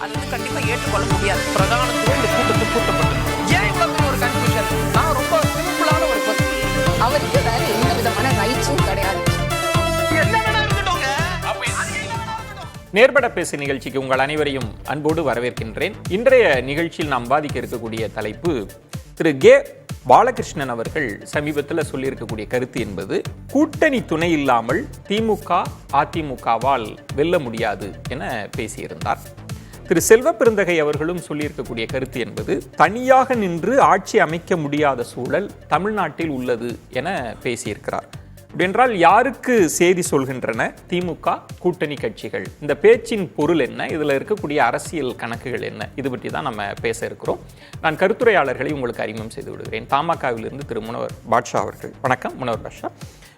அது கண்டிப்பா ஏற்றுக்கொள்ள முடியாது. பிரதானத்துவம் இந்த கூட்டத்துக்கு கூட்டப்பட்டது. ஏன் இவ்வளவு பெரிய ஒரு கன்ஃபியூஷன்? நான் ரொம்ப சிம்பிளான ஒரு கொஸ்டின். அவருக்கு வேற எந்த விதமான ரைட்ஸும் கிடையாது. நேர்பட பேசு நிகழ்ச்சிக்கு உங்கள் அனைவரையும் அன்போடு வரவேற்கின்றேன். இன்றைய நிகழ்ச்சியில் நாம் பாதிக்க இருக்கக்கூடிய தலைப்பு திரு கே பாலகிருஷ்ணன் அவர்கள் சமீபத்தில் சொல்லியிருக்கக்கூடிய கருத்து என்பது கூட்டணி துணை இல்லாமல் திமுக அதிமுகவால் வெல்ல முடியாது என பேசியிருந்தார். திரு செல்வ பெருந்தகை அவர்களும் சொல்லியிருக்கக்கூடிய கருத்து என்பது தனியாக நின்று ஆட்சி அமைக்க முடியாத சூழல் தமிழ்நாட்டில் உள்ளது என பேசியிருக்கிறார். என்றால் யாருக்கு செய்தி சொல்கின்றன திமுக கூட்டணி கட்சிகள்? இந்த பேச்சின் பொருள் என்ன? இதில் இருக்கக்கூடிய அரசியல் கணக்குகள் என்ன? இது பற்றி தான் நம்ம பேச இருக்கிறோம். நான் கருத்துரையாளர்களை உங்களுக்கு அறிமுகம் செய்து விடுகிறேன். தமாகவிலிருந்து திரு முனவர் பாட்ஷா அவர்கள் வணக்கம். முனவர் பாட்ஷா.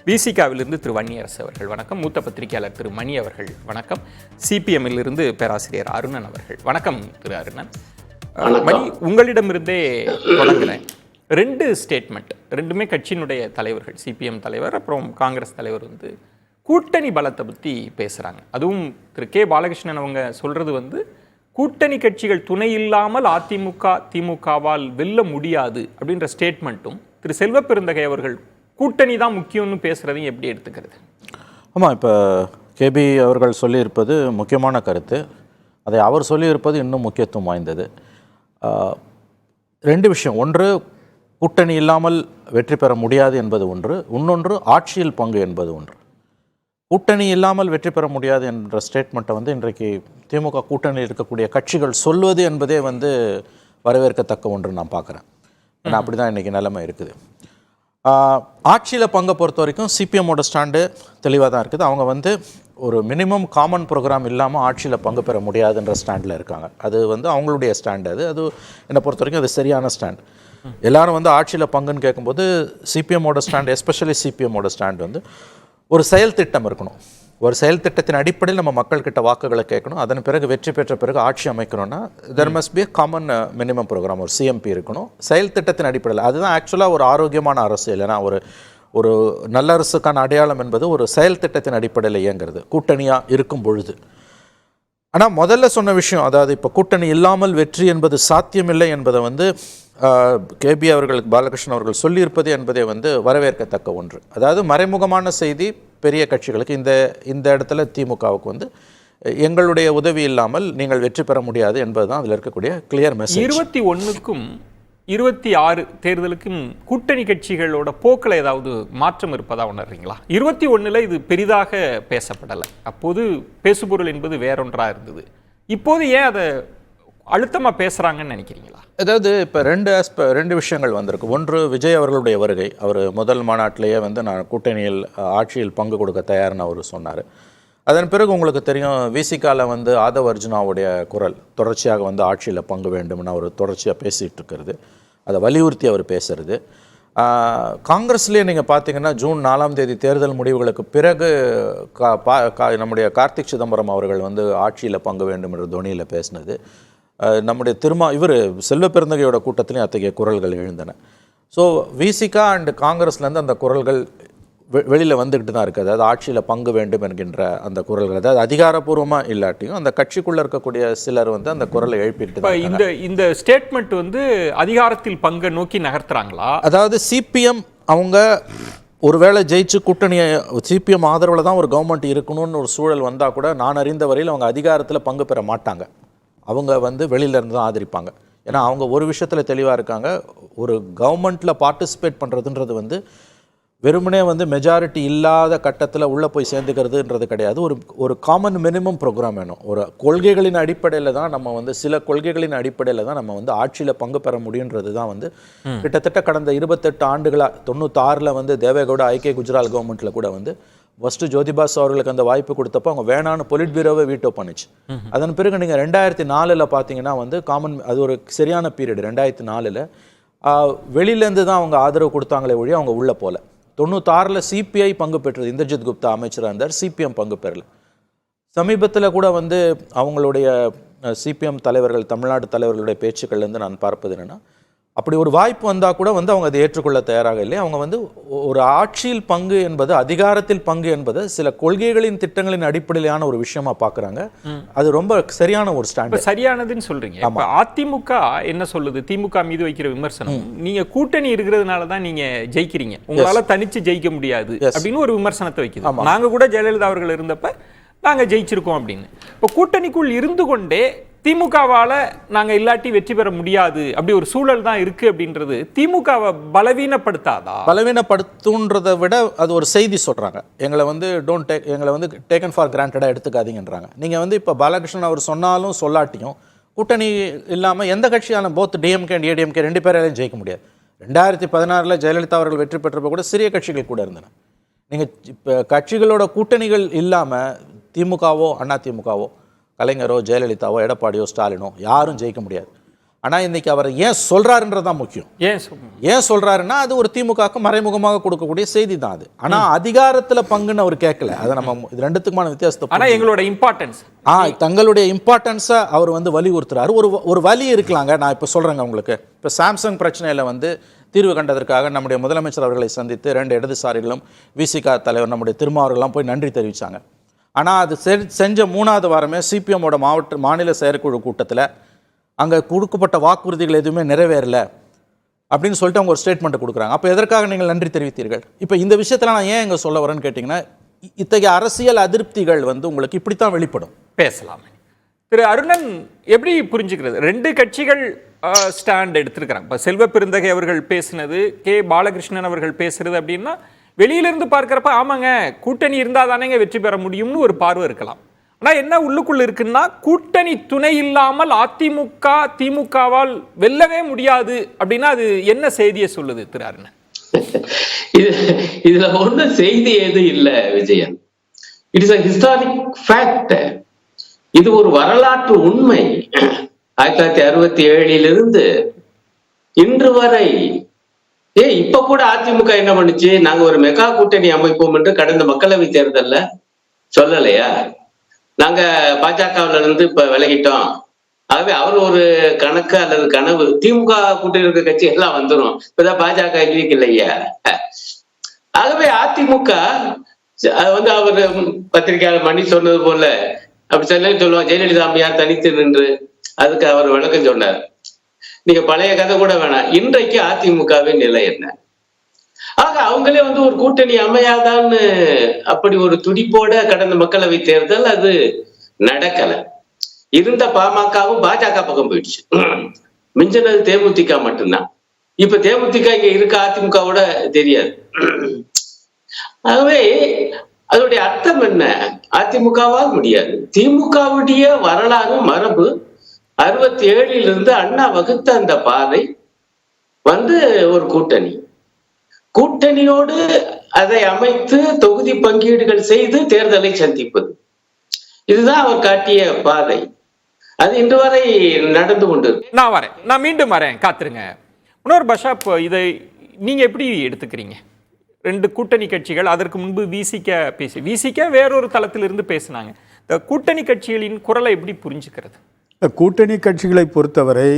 விசிகாவிலிருந்து திரு வன்னியரசு அவர்கள் வணக்கம். மூத்த பத்திரிகையாளர் திரு மணி அவர்கள் வணக்கம். சிபிஎம்மிலிருந்து பேராசிரியர் அருணன் அவர்கள் வணக்கம். திரு அருணன், மணி உங்களிடமிருந்தே தொடங்குறேன். ரெண்டு ஸ்டேட்மெண்ட், ரெண்டுமே கட்சியினுடைய தலைவர்கள், சிபிஎம் தலைவர் அப்புறம் காங்கிரஸ் தலைவர் கூட்டணி பலத்தை பற்றி பேசுகிறாங்க. அதுவும் திரு கே பாலகிருஷ்ணன் அவங்க சொல்கிறது கூட்டணி கட்சிகள் துணை இல்லாமல் அதிமுக திமுகவால் வெல்ல முடியாது அப்படின்ற ஸ்டேட்மெண்ட்டும், திரு செல்வ பெருந்தகை அவர்கள் கூட்டணி தான் முக்கியம்னு பேசுகிறதையும் எப்படி எடுத்துக்கிறது? ஆமாம், இப்போ கேபி அவர்கள் சொல்லியிருப்பது முக்கியமான கருத்து. அதை அவர் சொல்லியிருப்பது இன்னும் முக்கியத்துவம் வாய்ந்தது. ரெண்டு விஷயம். ஒன்று, கூட்டணி இல்லாமல் வெற்றி பெற முடியாது என்பது ஒன்று. இன்னொன்று, ஆட்சியில் பங்கு என்பது ஒன்று. கூட்டணி இல்லாமல் வெற்றி பெற முடியாது என்ற ஸ்டேட்மெண்ட்டை இன்றைக்கு திமுக கூட்டணியில் இருக்கக்கூடிய கட்சிகள் சொல்வது என்பதே வரவேற்கத்தக்க ஒன்று நான் பார்க்குறேன். ஏன்னா அப்படி தான் இன்றைக்கி நிலைமை இருக்குது. ஆட்சியில் பங்கை பொறுத்த வரைக்கும் சிபிஎம்மோட ஸ்டாண்டு தெளிவாக தான் இருக்குது. அவங்க ஒரு மினிமம் காமன் ப்ரோக்ராம் இல்லாமல் ஆட்சியில் பங்கு பெற முடியாதுன்ற ஸ்டாண்டில் இருக்காங்க. அது அவங்களுடைய ஸ்டாண்டு. அது என்னை பொறுத்த வரைக்கும் அது சரியான ஸ்டாண்ட். எல்லாரும் ஆட்சியில் பங்குன்னு கேட்கும்போது சிபிஎம்மோட ஸ்டாண்ட், எஸ்பெஷலி சிபிஎம்மோட ஸ்டாண்ட் ஒரு செயல் திட்டம் இருக்கணும். ஒரு செயல் திட்டத்தின் அடிப்படையில் நம்ம மக்கள்கிட்ட வாக்குகளை கேட்கணும். அதன் பிறகு வெற்றி பெற்ற பிறகு ஆட்சி அமைக்கணும்னா there must be common minimum program, ஒரு சிஎம்பி இருக்கணும் செயல் திட்டத்தின் அடிப்படையில். அதுதான் ஆக்சுவலாக ஒரு ஆரோக்கியமான அரசியல். ஏன்னா ஒரு நல்ல அரசுக்கான அடையாளம் என்பது ஒரு செயல் திட்டத்தின் அடிப்படையில் இயங்குறது கூட்டணியாக இருக்கும் பொழுது. ஆனால் முதல்ல சொன்ன விஷயம், அதாவது இப்போ கூட்டணி இல்லாமல் வெற்றி என்பது சாத்தியமில்லை என்பதை கேபி அவர்கள், பாலகிருஷ்ணன் அவர்கள் சொல்லியிருப்பது என்பதே வரவேற்கத்தக்க ஒன்று. அதாவது மறைமுகமான செய்தி பெரிய கட்சிகளுக்கு, இந்த இடத்துல திமுகவுக்கு எங்களுடைய உதவி இல்லாமல் நீங்கள் வெற்றி பெற முடியாது என்பது தான் அதில் இருக்கக்கூடிய கிளியர் மெசேஜ். 21க்கும் 26 தேர்தலுக்கும் கூட்டணி கட்சிகளோட போக்கில் ஏதாவது மாற்றம் இருப்பதா உணர்றீங்களா? 21ல் இது பெரிதாக பேசப்படலை. அப்போது பேசுபொருள் என்பது வேறொன்றாக இருந்தது. இப்போது ஏன் அதை அழுத்தமாக பேசுகிறாங்கன்னு நினைக்கிறீங்களா? அதாவது இப்போ ரெண்டு விஷயங்கள் வந்திருக்கு. ஒன்று, விஜய் அவர்களுடைய வருகை. அவர் முதல் மாநாட்டிலேயே நான் கூட்டணியில் ஆட்சியில் பங்கு கொடுக்க தயார்னு அவர் சொன்னார். அதன் பிறகு உங்களுக்கு தெரியும், விசிகாவில் ஆதவ் அர்ஜுனாவுடைய குரல் தொடர்ச்சியாக ஆட்சியில் பங்கு வேண்டும்னு அவர் தொடர்ச்சியாக பேசிகிட்டு இருக்கிறது, அதை வலியுறுத்தி அவர் பேசுறது. காங்கிரஸ்லேயே நீங்கள் பார்த்தீங்கன்னா ஜூன் 4ஆம் தேதி தேர்தல் முடிவுகளுக்கு பிறகு நம்முடைய கார்த்திக் சிதம்பரம் அவர்கள் ஆட்சியில் பங்கு வேண்டும் என்ற தொனியில் பேசினது. நம்முடைய இவர் செல்வ பெருந்தகையோட கூட்டத்திலையும் அத்தகைய குரல்கள் எழுந்தன. ஸோ விசிகா அண்ட் காங்கிரஸ்லேருந்து அந்த குரல்கள் வெளியில் வந்துக்கிட்டு தான் இருக்குது. அதாவது ஆட்சியில் பங்கு வேண்டும் என்கின்ற அந்த குரல்கள், அதாவது அதிகாரப்பூர்வமாக இல்லாட்டியும் அந்த கட்சிக்குள்ளே இருக்கக்கூடிய சிலர் அந்த குரலை எழுப்பிட்டு இந்த ஸ்டேட்மெண்ட் அதிகாரத்தில் பங்கை நோக்கி நகர்த்துறாங்களா? அதாவது சிபிஎம் அவங்க ஒருவேளை ஜெயிச்சு கூட்டணியை சிபிஎம் ஆதரவில் தான் ஒரு கவர்மெண்ட் இருக்கணும்னு ஒரு சூழல் வந்தால் கூட நான் அறிந்த வரையில் அவங்க அதிகாரத்தில் பங்கு பெற மாட்டாங்க. அவங்க வெளியிலேருந்து தான் ஆதரிப்பாங்க. ஏன்னா அவங்க ஒரு விஷயத்தில் தெளிவாக இருக்காங்க. ஒரு கவர்மெண்ட்டில் பார்ட்டிசிபேட் பண்ணுறதுன்றது வெறுமனே மெஜாரிட்டி இல்லாத கட்டத்தில் உள்ளே போய் சேர்ந்துக்கிறதுன்றது கிடையாது. ஒரு காமன் மினிமம் ப்ரோக்ராம் வேணும். ஒரு கொள்கைகளின் அடிப்படையில் தான் நம்ம சில கொள்கைகளின் அடிப்படையில் தான் நம்ம ஆட்சியில் பங்கு பெற முடியுன்றது தான் கிட்டத்தட்ட கடந்த 28 ஆண்டுகளாக 96ல் தேவேகவுடா ஐக்கிய குஜரால் கவர்மெண்ட்டில் கூட ஃபஸ்ட்டு ஜோதிபாஸ் அவர்களுக்கு அந்த வாய்ப்பு கொடுத்தப்போ அவங்க வேணான்னு பொலிட் பியூரோவை வீட்டோ பண்ணிச்சு. அதன் பிறகு நீங்கள் 2004ல் பார்த்தீங்கன்னா அது ஒரு சரியான பீரியட். 2004ல் வெளியிலேருந்து தான் அவங்க ஆதரவு கொடுத்தாங்களே ஒழிய அவங்க உள்ளே போகல. 96ல் சிபிஐ பங்கு பெற்றது. இந்திரஜித் குப்தா அமைச்சராக இருந்தார், சிபிஎம் பங்கு பெறல. சமீபத்தில் கூட அவங்களுடைய சிபிஎம் தலைவர்கள், தமிழ்நாடு தலைவர்களுடைய பேச்சுக்கள்லேருந்து நான் பார்ப்பது என்னென்னா, அப்படி ஒரு வாய்ப்பு வந்தால் கூட வந்து அவங்க அதை ஏற்றுக்கொள்ள தயாராக இல்லை. அவங்க வந்து ஒரு ஆட்சியில் பங்கு என்பது, அதிகாரத்தில் பங்கு என்பது சில கொள்கைகளின் திட்டங்களின் அடிப்படையிலான ஒரு விஷயமா பார்க்குறாங்க. அது ரொம்ப சரியான ஒரு ஸ்டாண்ட். சரியானதுன்னு சொல்றீங்க. இப்ப அதிமுக என்ன சொல்லுது, திமுக மீது வைக்கிற விமர்சனம், நீங்க கூட்டணி இருக்கிறதுனால தான் நீங்க ஜெயிக்கிறீங்க, உங்களால தனிச்சு ஜெயிக்க முடியாது அப்படின்னு ஒரு விமர்சனத்தை வைக்குது. நாங்க கூட ஜெயலலிதா அவர்கள் இருந்தப்ப நாங்க ஜெயிச்சிருக்கோம் அப்படின்னு. இப்போ கூட்டணிக்குள் இருந்து கொண்டே திமுகவால நாங்க இல்லாட்டி வெற்றி பெற முடியாது அப்படி ஒரு சூழல் தான் இருக்கு அப்படின்றது திமுகவை பலவீனப்படுத்தாதா? பலவீனப்படுத்துன்றதை விட அது ஒரு செய்தி சொல்றாங்க. எங்களை வந்து எங்களை வந்து டேக்கன் ஃபார் கிராண்டடா எடுத்துக்காதீங்கன்றாங்க. நீங்க வந்து இப்போ பாலகிருஷ்ணன் அவர் சொன்னாலும் சொல்லாட்டியும் கூட்டணி இல்லாமல் எந்த கட்சியான போத் டிஎம்கே அண்ட் ஏடிஎம்கே 2 பேராலையும் ஜெயிக்க முடியாது. 2016 ஜெயலலிதா அவர்கள் வெற்றி பெற்றப்ப கூட சிறிய கட்சிகள் கூட இருந்தன. நீங்கள் இப்போ கட்சிகளோட கூட்டணிகள் இல்லாமல் திமுகவோ அதிமுகவோ கலைஞரோ ஜெயலலிதாவோ எடப்பாடியோ ஸ்டாலினோ யாரும் ஜெயிக்க முடியாது. ஆனால் இன்னைக்கு அவர் ஏன் சொல்றாருன்றதான் முக்கியம். ஏன் சொல்றாருன்னா அது ஒரு திமுகவுக்கு மறைமுகமாக கொடுக்கக்கூடிய செய்தி தான் அது. ஆனால் அதிகாரத்தில் பங்குன்னு அவர் கேட்கல. அதை நம்ம இது ரெண்டுத்துக்குமான வித்தியாசத்தை. ஆனால் எங்களோட இம்பார்ட்டன்ஸ் தங்களுடைய இம்பார்ட்டன்ஸை அவர் வந்து வலியுறுத்துறாரு. ஒரு வழி இருக்கலாங்க. நான் இப்போ சொல்றேங்க உங்களுக்கு. இப்போ சாம்சங் பிரச்சனையில் வந்து தீர்வு கண்டதற்காக நம்முடைய முதலமைச்சர் அவர்களை சந்தித்து 2 இடதுசாரிகளும் விசிக தலைவர் நம்முடைய திருமாவர்கள்லாம் போய் நன்றி தெரிவித்தாங்க. ஆனால் அது செஞ்ச 3வது வாரமே சிபிஎம்மோட மாநில செயற்குழு கூட்டத்தில் அங்கே கொடுக்கப்பட்ட வாக்குறுதிகள் எதுவுமே நிறைவேறலை அப்படின்னு சொல்லிட்டு அவங்க ஒரு ஸ்டேட்மெண்ட் கொடுக்குறாங்க. அப்போ எதற்காக நீங்கள் நன்றி தெரிவித்தீர்கள்? இப்போ இந்த விஷயத்தில் நான் ஏன் இங்கே சொல்ல வரேன்னு கேட்டிங்கன்னா, இத்தகைய அரசியல் அதிருப்திகள் வந்து உங்களுக்கு இப்படித்தான் வெளிப்படும். பேசலாம். திரு அருணன் எப்படி புரிஞ்சுக்கிறது? 2 கட்சிகள் ஸ்டாண்ட் எடுத்திருக்கிறாங்க. இப்போ செல்வ பெருந்தகை அவர்கள் பேசினது, கே பாலகிருஷ்ணன் அவர்கள் பேசுறது அப்படின்னா வெளியிலிருந்து பார்க்கிறப்ப ஆமாங்க கூட்டணி இருந்தால் தானேங்க வெற்றி பெற முடியும்னு ஒரு பார்வை இருக்கலாம். ஆனால் என்ன உள்ளுக்குள்ள இருக்குன்னா, கூட்டணி துணை இல்லாமல் அதிமுக திமுகவால் வெல்லவே முடியாது அப்படின்னா அது என்ன செய்தியை சொல்லுது திரு அருணன்? இதுல ஒன்றும் செய்தி எது இல்லை Vijayan. It is a historic fact. இது ஒரு வரலாற்று உண்மை. 1967 இன்று வரை இப்ப கூட அதிமுக என்ன பண்ணுச்சு, நாங்க ஒரு மெகா கூட்டணி அமைப்போம் என்று கடந்த மக்களவை தேர்தல்ல சொல்லலையா? நாங்க பாஜகவுல இருந்து இப்ப விலகிட்டோம், ஆகவே அவர் ஒரு கணக்கு அல்லது கனவு, திமுக கூட்டணி இருக்க கட்சி எல்லாம் வந்துடும், இப்பதான் பாஜக இல்லையா? ஆகவே அதிமுக வந்து அவர் பத்திரிகையாளர் மணி சொன்னது போல அப்படி சொல்லுவாங்க, ஜெயலலிதா அம்மையார் தனித்து நின்று, அதுக்கு அவர் விளக்கம் சொன்னார். நீங்க பழைய கதை கூட வேணாம், இன்றைக்கு அதிமுகவின் நிலை என்ன? ஆக அவங்களே வந்து ஒரு கூட்டணி அமையாதான்னு அப்படி ஒரு துடிப்போட கடந்த மக்களவை தேர்தல் அது நடக்கல. இருந்த பாமகவும் பாஜக பக்கம் போயிடுச்சு, மிஞ்சினது தேமுதிக மட்டும்தான். இப்ப தேமுதிக இங்க இருக்க அதிமுகவோட தெரியாது. ஆகவே அதோடைய அர்த்தம் என்ன? அதிமுகவால் முடியாது. திமுகவுடைய வரலாறு மரபு 67 அண்ணா வகுத்த அந்த பாதை வந்து ஒரு கூட்டணியோடு அதை அமைத்து தொகுதி பங்கீடுகள் செய்து தேர்தலை சந்திப்பது, இதுதான் அவர் காட்டிய பாதை. அது இன்று வரை நடந்து கொண்டு. நான் மீண்டும் வரேன், காத்துருங்க. இன்னொரு பஷாப், இதை நீங்க எப்படி எடுத்துக்கிறீங்க? 2 கூட்டணி கட்சிகள், அதற்கு முன்பு விசிக வேறொரு தளத்திலிருந்து பேசினாங்க. இந்த கூட்டணி கட்சிகளின் குரலை எப்படி புரிஞ்சுக்கிறது? கூட்டணி கட்சிகளை பொறுத்தவரை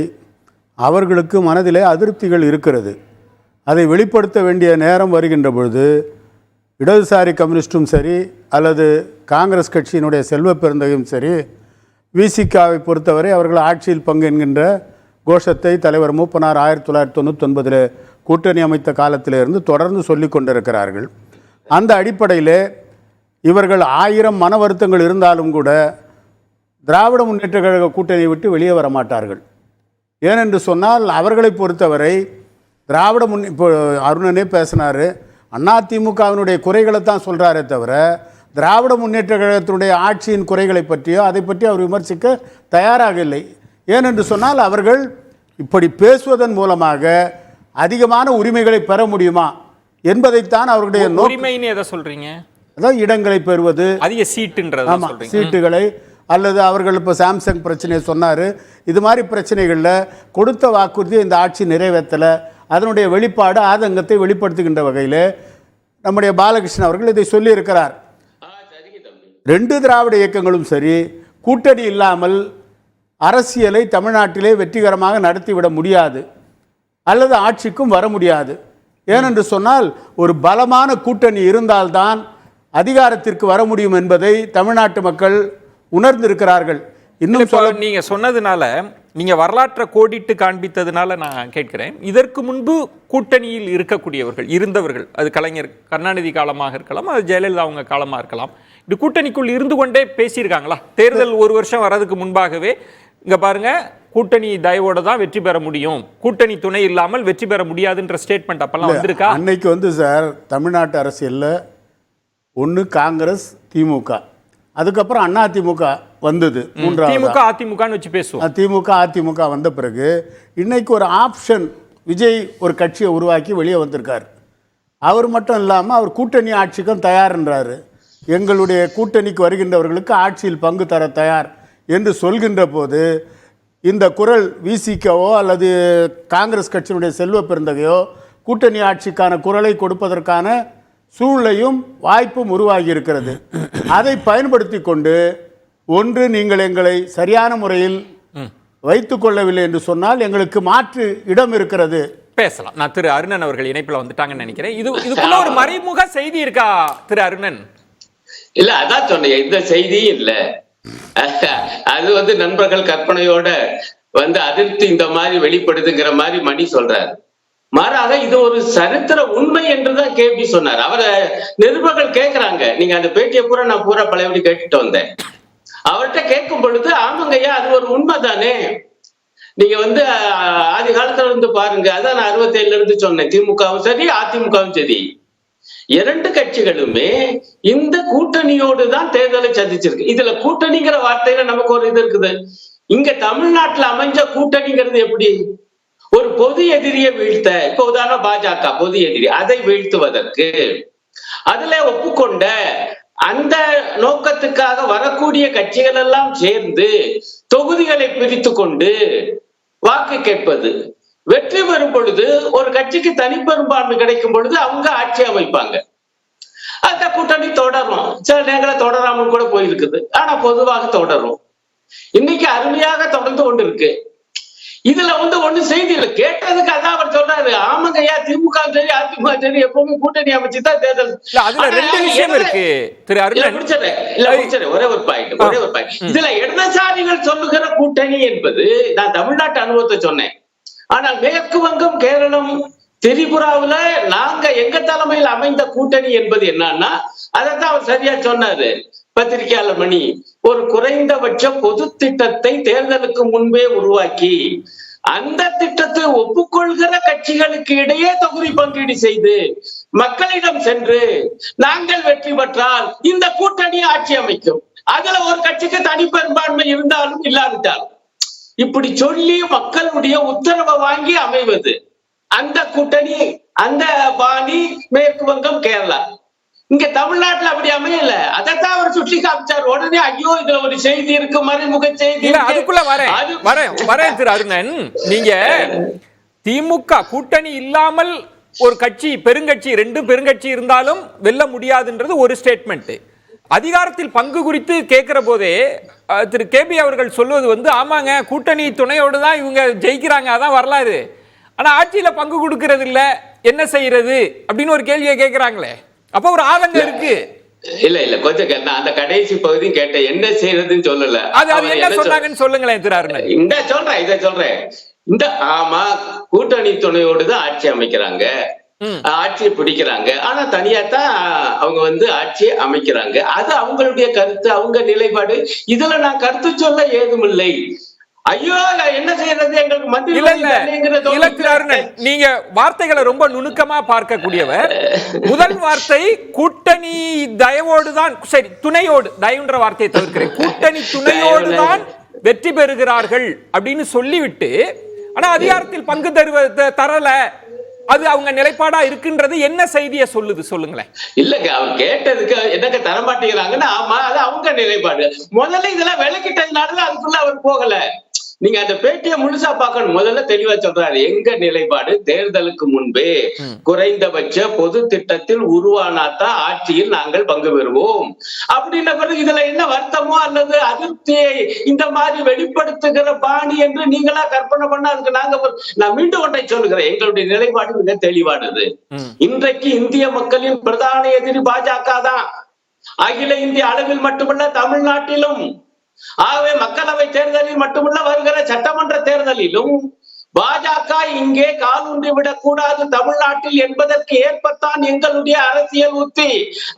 அவர்களுக்கு மனதிலே அதிருப்திகள் இருக்கிறது. அதை வெளிப்படுத்த வேண்டிய நேரம் வருகின்ற பொழுது இடதுசாரி கம்யூனிஸ்டும் சரி அல்லது காங்கிரஸ் கட்சியினுடைய செல்வ பெருந்தகையும் சரி, விசிகாவை பொறுத்தவரை அவர்கள் ஆட்சியில் பங்கு என்கின்ற கோஷத்தை தலைவர் மூப்பனார் 1999 கூட்டணி அமைத்த காலத்திலிருந்து தொடர்ந்து சொல்லி கொண்டிருக்கிறார்கள். அந்த அடிப்படையில் இவர்கள் 1000 மன வருத்தங்கள் இருந்தாலும் கூட திராவிட முன்னேற்ற கழக கூட்டணியை விட்டு வெளியே வர மாட்டார்கள். ஏனென்று சொன்னால் அவர்களை பொறுத்தவரை இப்போ அருணனே பேசினார், அதிமுகவினுடைய குறைகளை தான் சொல்கிறாரே தவிர திராவிட முன்னேற்ற கழகத்தினுடைய ஆட்சியின் குறைகளை பற்றியோ அதை பற்றி அவர் விமர்சிக்க தயாராக இல்லை. ஏனென்று சொன்னால் அவர்கள் இப்படி பேசுவதன் மூலமாக அதிகமான உரிமைகளை பெற முடியுமா என்பதைத்தான் அவருடைய உரிமைன்னு எதை சொல்றீங்க? அதான் இடங்களை பெறுவது, அதிக சீட்டுகளை, அல்லது அவர்கள் இப்போ சாம்சங் பிரச்சனையை சொன்னார். இது மாதிரி பிரச்சனைகளில் கொடுத்த வாக்குறுதியை இந்த ஆட்சி நிறைவேற்றலை, அதனுடைய வெளிப்பாடு ஆதங்கத்தை வெளிப்படுத்துகின்ற வகையில் நம்முடைய பாலகிருஷ்ணன் அவர்கள் இதை சொல்லியிருக்கிறார். 2 திராவிட இயக்கங்களும் சரி கூட்டணி இல்லாமல் அரசியலை தமிழ்நாட்டிலே வெற்றிகரமாக நடத்திவிட முடியாது. அல்லது ஆட்சிக்கும் வர முடியாது. ஏனென்று சொன்னால் ஒரு பலமான கூட்டணி இருந்தால்தான் அதிகாரத்திற்கு வர முடியும் என்பதை தமிழ்நாட்டு மக்கள் உணர்ந்திருக்கிறார்கள். இன்னும் சொல்ல நீங்க சொன்னதுனால, நீங்க வரலாற்றை கோடிட்டு காண்பித்ததுனால நான் கேட்கிறேன், இதற்கு முன்பு கூட்டணியில் இருக்கக்கூடியவர்கள் இருந்தவர்கள், அது கலைஞர் கருணாநிதி காலமாக இருக்கலாம், அது ஜெயலலிதா அவங்க காலமாக இருக்கலாம், இது கூட்டணிக்குள் இருந்து கொண்டே பேசியிருக்காங்களா? தேர்தல் ஒரு வருஷம் வர்றதுக்கு முன்பாகவே இங்க பாருங்க, கூட்டணி தயவோட தான் வெற்றி பெற முடியும், கூட்டணி துணை இல்லாமல் வெற்றி பெற முடியாதுன்ற ஸ்டேட்மெண்ட் அப்பெல்லாம் வந்திருக்கா? அன்னைக்கு சார் தமிழ்நாட்டு அரசியல்ல ஒன்று காங்கிரஸ், திமுக, அதுக்கப்புறம் அண்ணா திமுக வந்தது. திமுக அதிமுகன்னு வச்சு பேசுவோம். திமுக அதிமுக வந்த பிறகு இன்னைக்கு ஒரு ஆப்ஷன் விஜய் ஒரு கட்சியை உருவாக்கி வெளியே வந்திருக்கார். அவர் மட்டும் இல்லாமல் அவர் கூட்டணி ஆட்சிக்கும் தயார்ன்றாரு. எங்களுடைய கூட்டணிக்கு வருகின்றவர்களுக்கு ஆட்சியில் பங்கு தர தயார் என்று சொல்கின்ற போது இந்த குரல் விசிகவோ அல்லது காங்கிரஸ் கட்சியினுடைய செல்வ பெருந்தகையோ கூட்டணி ஆட்சிக்கான குரலை கொடுப்பதற்கான சூழ்நிலையும் வாய்ப்பும் உருவாகி இருக்கிறது. அதை பயன்படுத்தி கொண்டு ஒன்று நீங்கள் எங்களை சரியான முறையில் வைத்துக் கொள்ளவில்லை என்று சொன்னால் எங்களுக்கு மாற்று இடம் இருக்கிறது. பேசலாம். நான் திரு அருணன் அவர்கள் இணைப்பில் வந்துட்டாங்கன்னு நினைக்கிறேன். இதுக்குள்ள ஒரு மறைமுக செய்தி இருக்கா திரு அருணன்? இல்ல, அதான் சொன்னேன், இந்த செய்தியும் இல்ல. அது நண்பர்கள் கற்பனையோட அதிர்த்து இந்த மாதிரி வெளிப்படுதுங்கிற மாதிரி மணி சொல்றாரு. மாறாக இது ஒரு சரித்திர உண்மை என்றுதான் கேபி சொன்னார். அவரை நிருபர்கள் கேட்கிறாங்க, நீங்க அந்த பேட்டியை பூரா நான் பூரா பழையபடி கேட்டுட்டு வந்தேன். அவர்கிட்ட கேட்கும் பொழுது ஆமாங்கய்யா அது ஒரு உண்மை தானே, நீங்க ஆதி காலத்துல பாருங்க, அதான் நான் 67 இருந்து சொன்னேன். திமுகவும் சரி அதிமுகவும் சரி, இரண்டு கட்சிகளுமே இந்த கூட்டணியோடு தான் தேர்தலை சந்திச்சிருக்கு. இதுல கூட்டணிங்கிற வார்த்தையில நமக்கு ஒரு இது இருக்குது. இங்க தமிழ்நாட்டுல அமைஞ்ச கூட்டணிங்கிறது எப்படி? ஒரு பொது எதிரியை வீழ்த்த, இப்ப உதாரணம் பாஜக பொது எதிரி, அதை வீழ்த்துவதற்கு அதுல ஒப்புக்கொண்ட அந்த நோக்கத்துக்காக வரக்கூடிய கட்சிகள் எல்லாம் சேர்ந்து தொகுதிகளை பிரித்து கொண்டு வாக்கு கேட்பது. வெற்றி பெறும் பொழுது ஒரு கட்சிக்கு தனிப்பெரும்பான்மை கிடைக்கும் பொழுது அவங்க ஆட்சி அமைப்பாங்க. அந்த கூட்டணி தொடரும். சில நேரங்களில் தொடராமல் கூட போயிருக்குது, ஆனா பொதுவாக தொடரும். இன்னைக்கு அருமையாக தொடர்ந்து கொண்டு இருக்கு. இதுல ஒண்ணு செய்தி இல்லை, கேட்டதுக்கு அதான் அவர் சொல்றாரு, ஆமாங்கய்யா திமுக சரி அதிமுக சரி எப்பவுமே கூட்டணி அமைச்சுதான் தேர்தல். அதுல ரெண்டு விஷயம் இருக்கு திரு அருணன். ஒரே ஒரு பாயிண்ட். இதுல இடதுசாரிகள் சொல்லுகிற கூட்டணி என்பது, நான் தமிழ்நாட்டு அனுபவத்தை சொன்னேன். ஆனால் மேற்கு வங்கம், கேரளம், திரிபுராவுல நாங்க எங்க தலைமையில் அமைந்த கூட்டணி என்பது என்னன்னா, அதைத்தான் அவர் சரியா சொன்னாரு பத்திரிகையாளர் மணி. ஒரு குறைந்தபட்ச பொது திட்டத்தை தேர்தலுக்கு முன்பே உருவாக்கி அந்த திட்டத்தை ஒப்புக்கொள்கிற கட்சிகளுக்கு இடையே தொகுதி பங்கீடு செய்து மக்களிடம் சென்று நாங்கள் வெற்றி பெற்றால் இந்த கூட்டணி ஆட்சி அமைக்கும், அதுல ஒரு கட்சிக்கு தனிப்பெரும்பான்மை இருந்தாலும் இல்லாவிட்டாலும் இப்படி சொல்லி மக்களுடைய உத்தரவை வாங்கி அமைவது அந்த கூட்டணி, அந்த பாணி மேற்கு வங்கம், கேரளா. இங்க தமிழ்நாட்டுல அப்படி அமையல. அதைத்தான் அவர் சுட்டி காமிச்சார். உடனே ஐயோ இதுல ஒரு செய்தி இருக்கு, மறைமுக செய்தி. அதுக்குள்ள வரேன் திரு அருணன். நீங்க திமுக கூட்டணி இல்லாமல் ஒரு கட்சி பெருங்கட்சி, ரெண்டு பெருங்கட்சி இருந்தாலும் வெல்ல முடியாதுன்றது ஒரு ஸ்டேட்மெண்ட். அதிகாரத்தில் பங்கு குறித்து கேட்கிற போதே திரு கேபி அவர்கள் சொல்வது ஆமாங்க கூட்டணி துணையோடு தான் இவங்க ஜெயிக்கிறாங்க, அதான் வரலாறு, ஆனா ஆட்சியில பங்கு கொடுக்கறது இல்ல, என்ன செய்யறது அப்படின்னு ஒரு கேள்வியை கேட்கிறாங்களே, அப்ப ஒரு ஆதங்கம் இருக்கு. இல்ல கொஞ்சம் நான் அந்த கடைசி பகுதி கேட்டேன், என்ன செய்யறதுன்னு சொல்லல. அது என்ன சொன்னாங்கன்னு சொல்லுங்களேன் திரு அருணன். இதை சொல்றேன். ஆமா கூட்டணி துணையோடு தான் ஆட்சி அமைக்கிறாங்க, ஆட்சியை பிடிக்கிறாங்க, ஆனா தனியா தான் அவங்க ஆட்சியை அமைக்கிறாங்க. அது அவங்களுடைய கருத்து, அவங்க நிலைப்பாடு. இதுல நான் கருத்து சொல்ல ஏதுமில்லை. ஐயோ என்ன செய்யறது, எங்களுக்கு மத்திய. நீங்க வார்த்தைகளை ரொம்ப நுணுக்கமா பார்க்கக்கூடியவர். முதல் வார்த்தை கூட்டணி தயவோடு தான், சரி துணையோடு, தயவுன்ற வார்த்தையை தவிர்க்கிறேன், கூட்டணி துணையோடு தான் வெற்றி பெறுகிறார்கள் அப்படின்னு சொல்லிவிட்டு, ஆனா அதிகாரத்தில் பங்கு தரல, அது அவங்க நிலைப்பாடா இருக்குன்றது என்ன செய்தியை சொல்லுது சொல்லுங்களேன். இல்லங்க அவர் கேட்டதுக்கு என்னங்க தரமாட்டேங்கிறாங்கன்னா, ஆமா அது அவங்க நிலைப்பாடு. முதல்ல இதெல்லாம் விளக்கிட்டதுனால அதுக்குள்ள அவர் போகல. நீங்க அந்த பேட்டியை முழுசா பார்க்கணும். முதல்ல தெளிவா சொல்றாரு, எங்க நிலைப்பாடு தேர்தலுக்கு முன்பே குறைந்தபட்ச பொது திட்டத்தில் உருவானாதான் ஆட்சியில் நாங்கள் பங்கு பெறுவோம் அப்படின்ன பிறகு இதுல என்ன வருத்தமோ அல்லது அதிருப்தியை இந்த மாதிரி வெளிப்படுத்துகிற பாணி என்று நீங்களா கற்பனை பண்ண அதுக்கு நான் மீண்டும் ஒன்றை சொல்லுகிறேன், எங்களுடைய நிலைப்பாடு மிக தெளிவானது. இன்றைக்கு இந்திய மக்களின் பிரதான எதிரி பாஜக தான், அகில இந்திய அளவில் மட்டுமல்ல தமிழ்நாட்டிலும். ஆகவே மக்களவை தேர்தலில் மட்டுமல்ல வருகிற சட்டமன்ற தேர்தலிலும் பாஜக இங்கே காலூன்றி விடக் கூடாது தமிழ்நாட்டில் என்பதற்கு ஏற்பத்தான் எங்களுடைய அரசியல் உத்தி.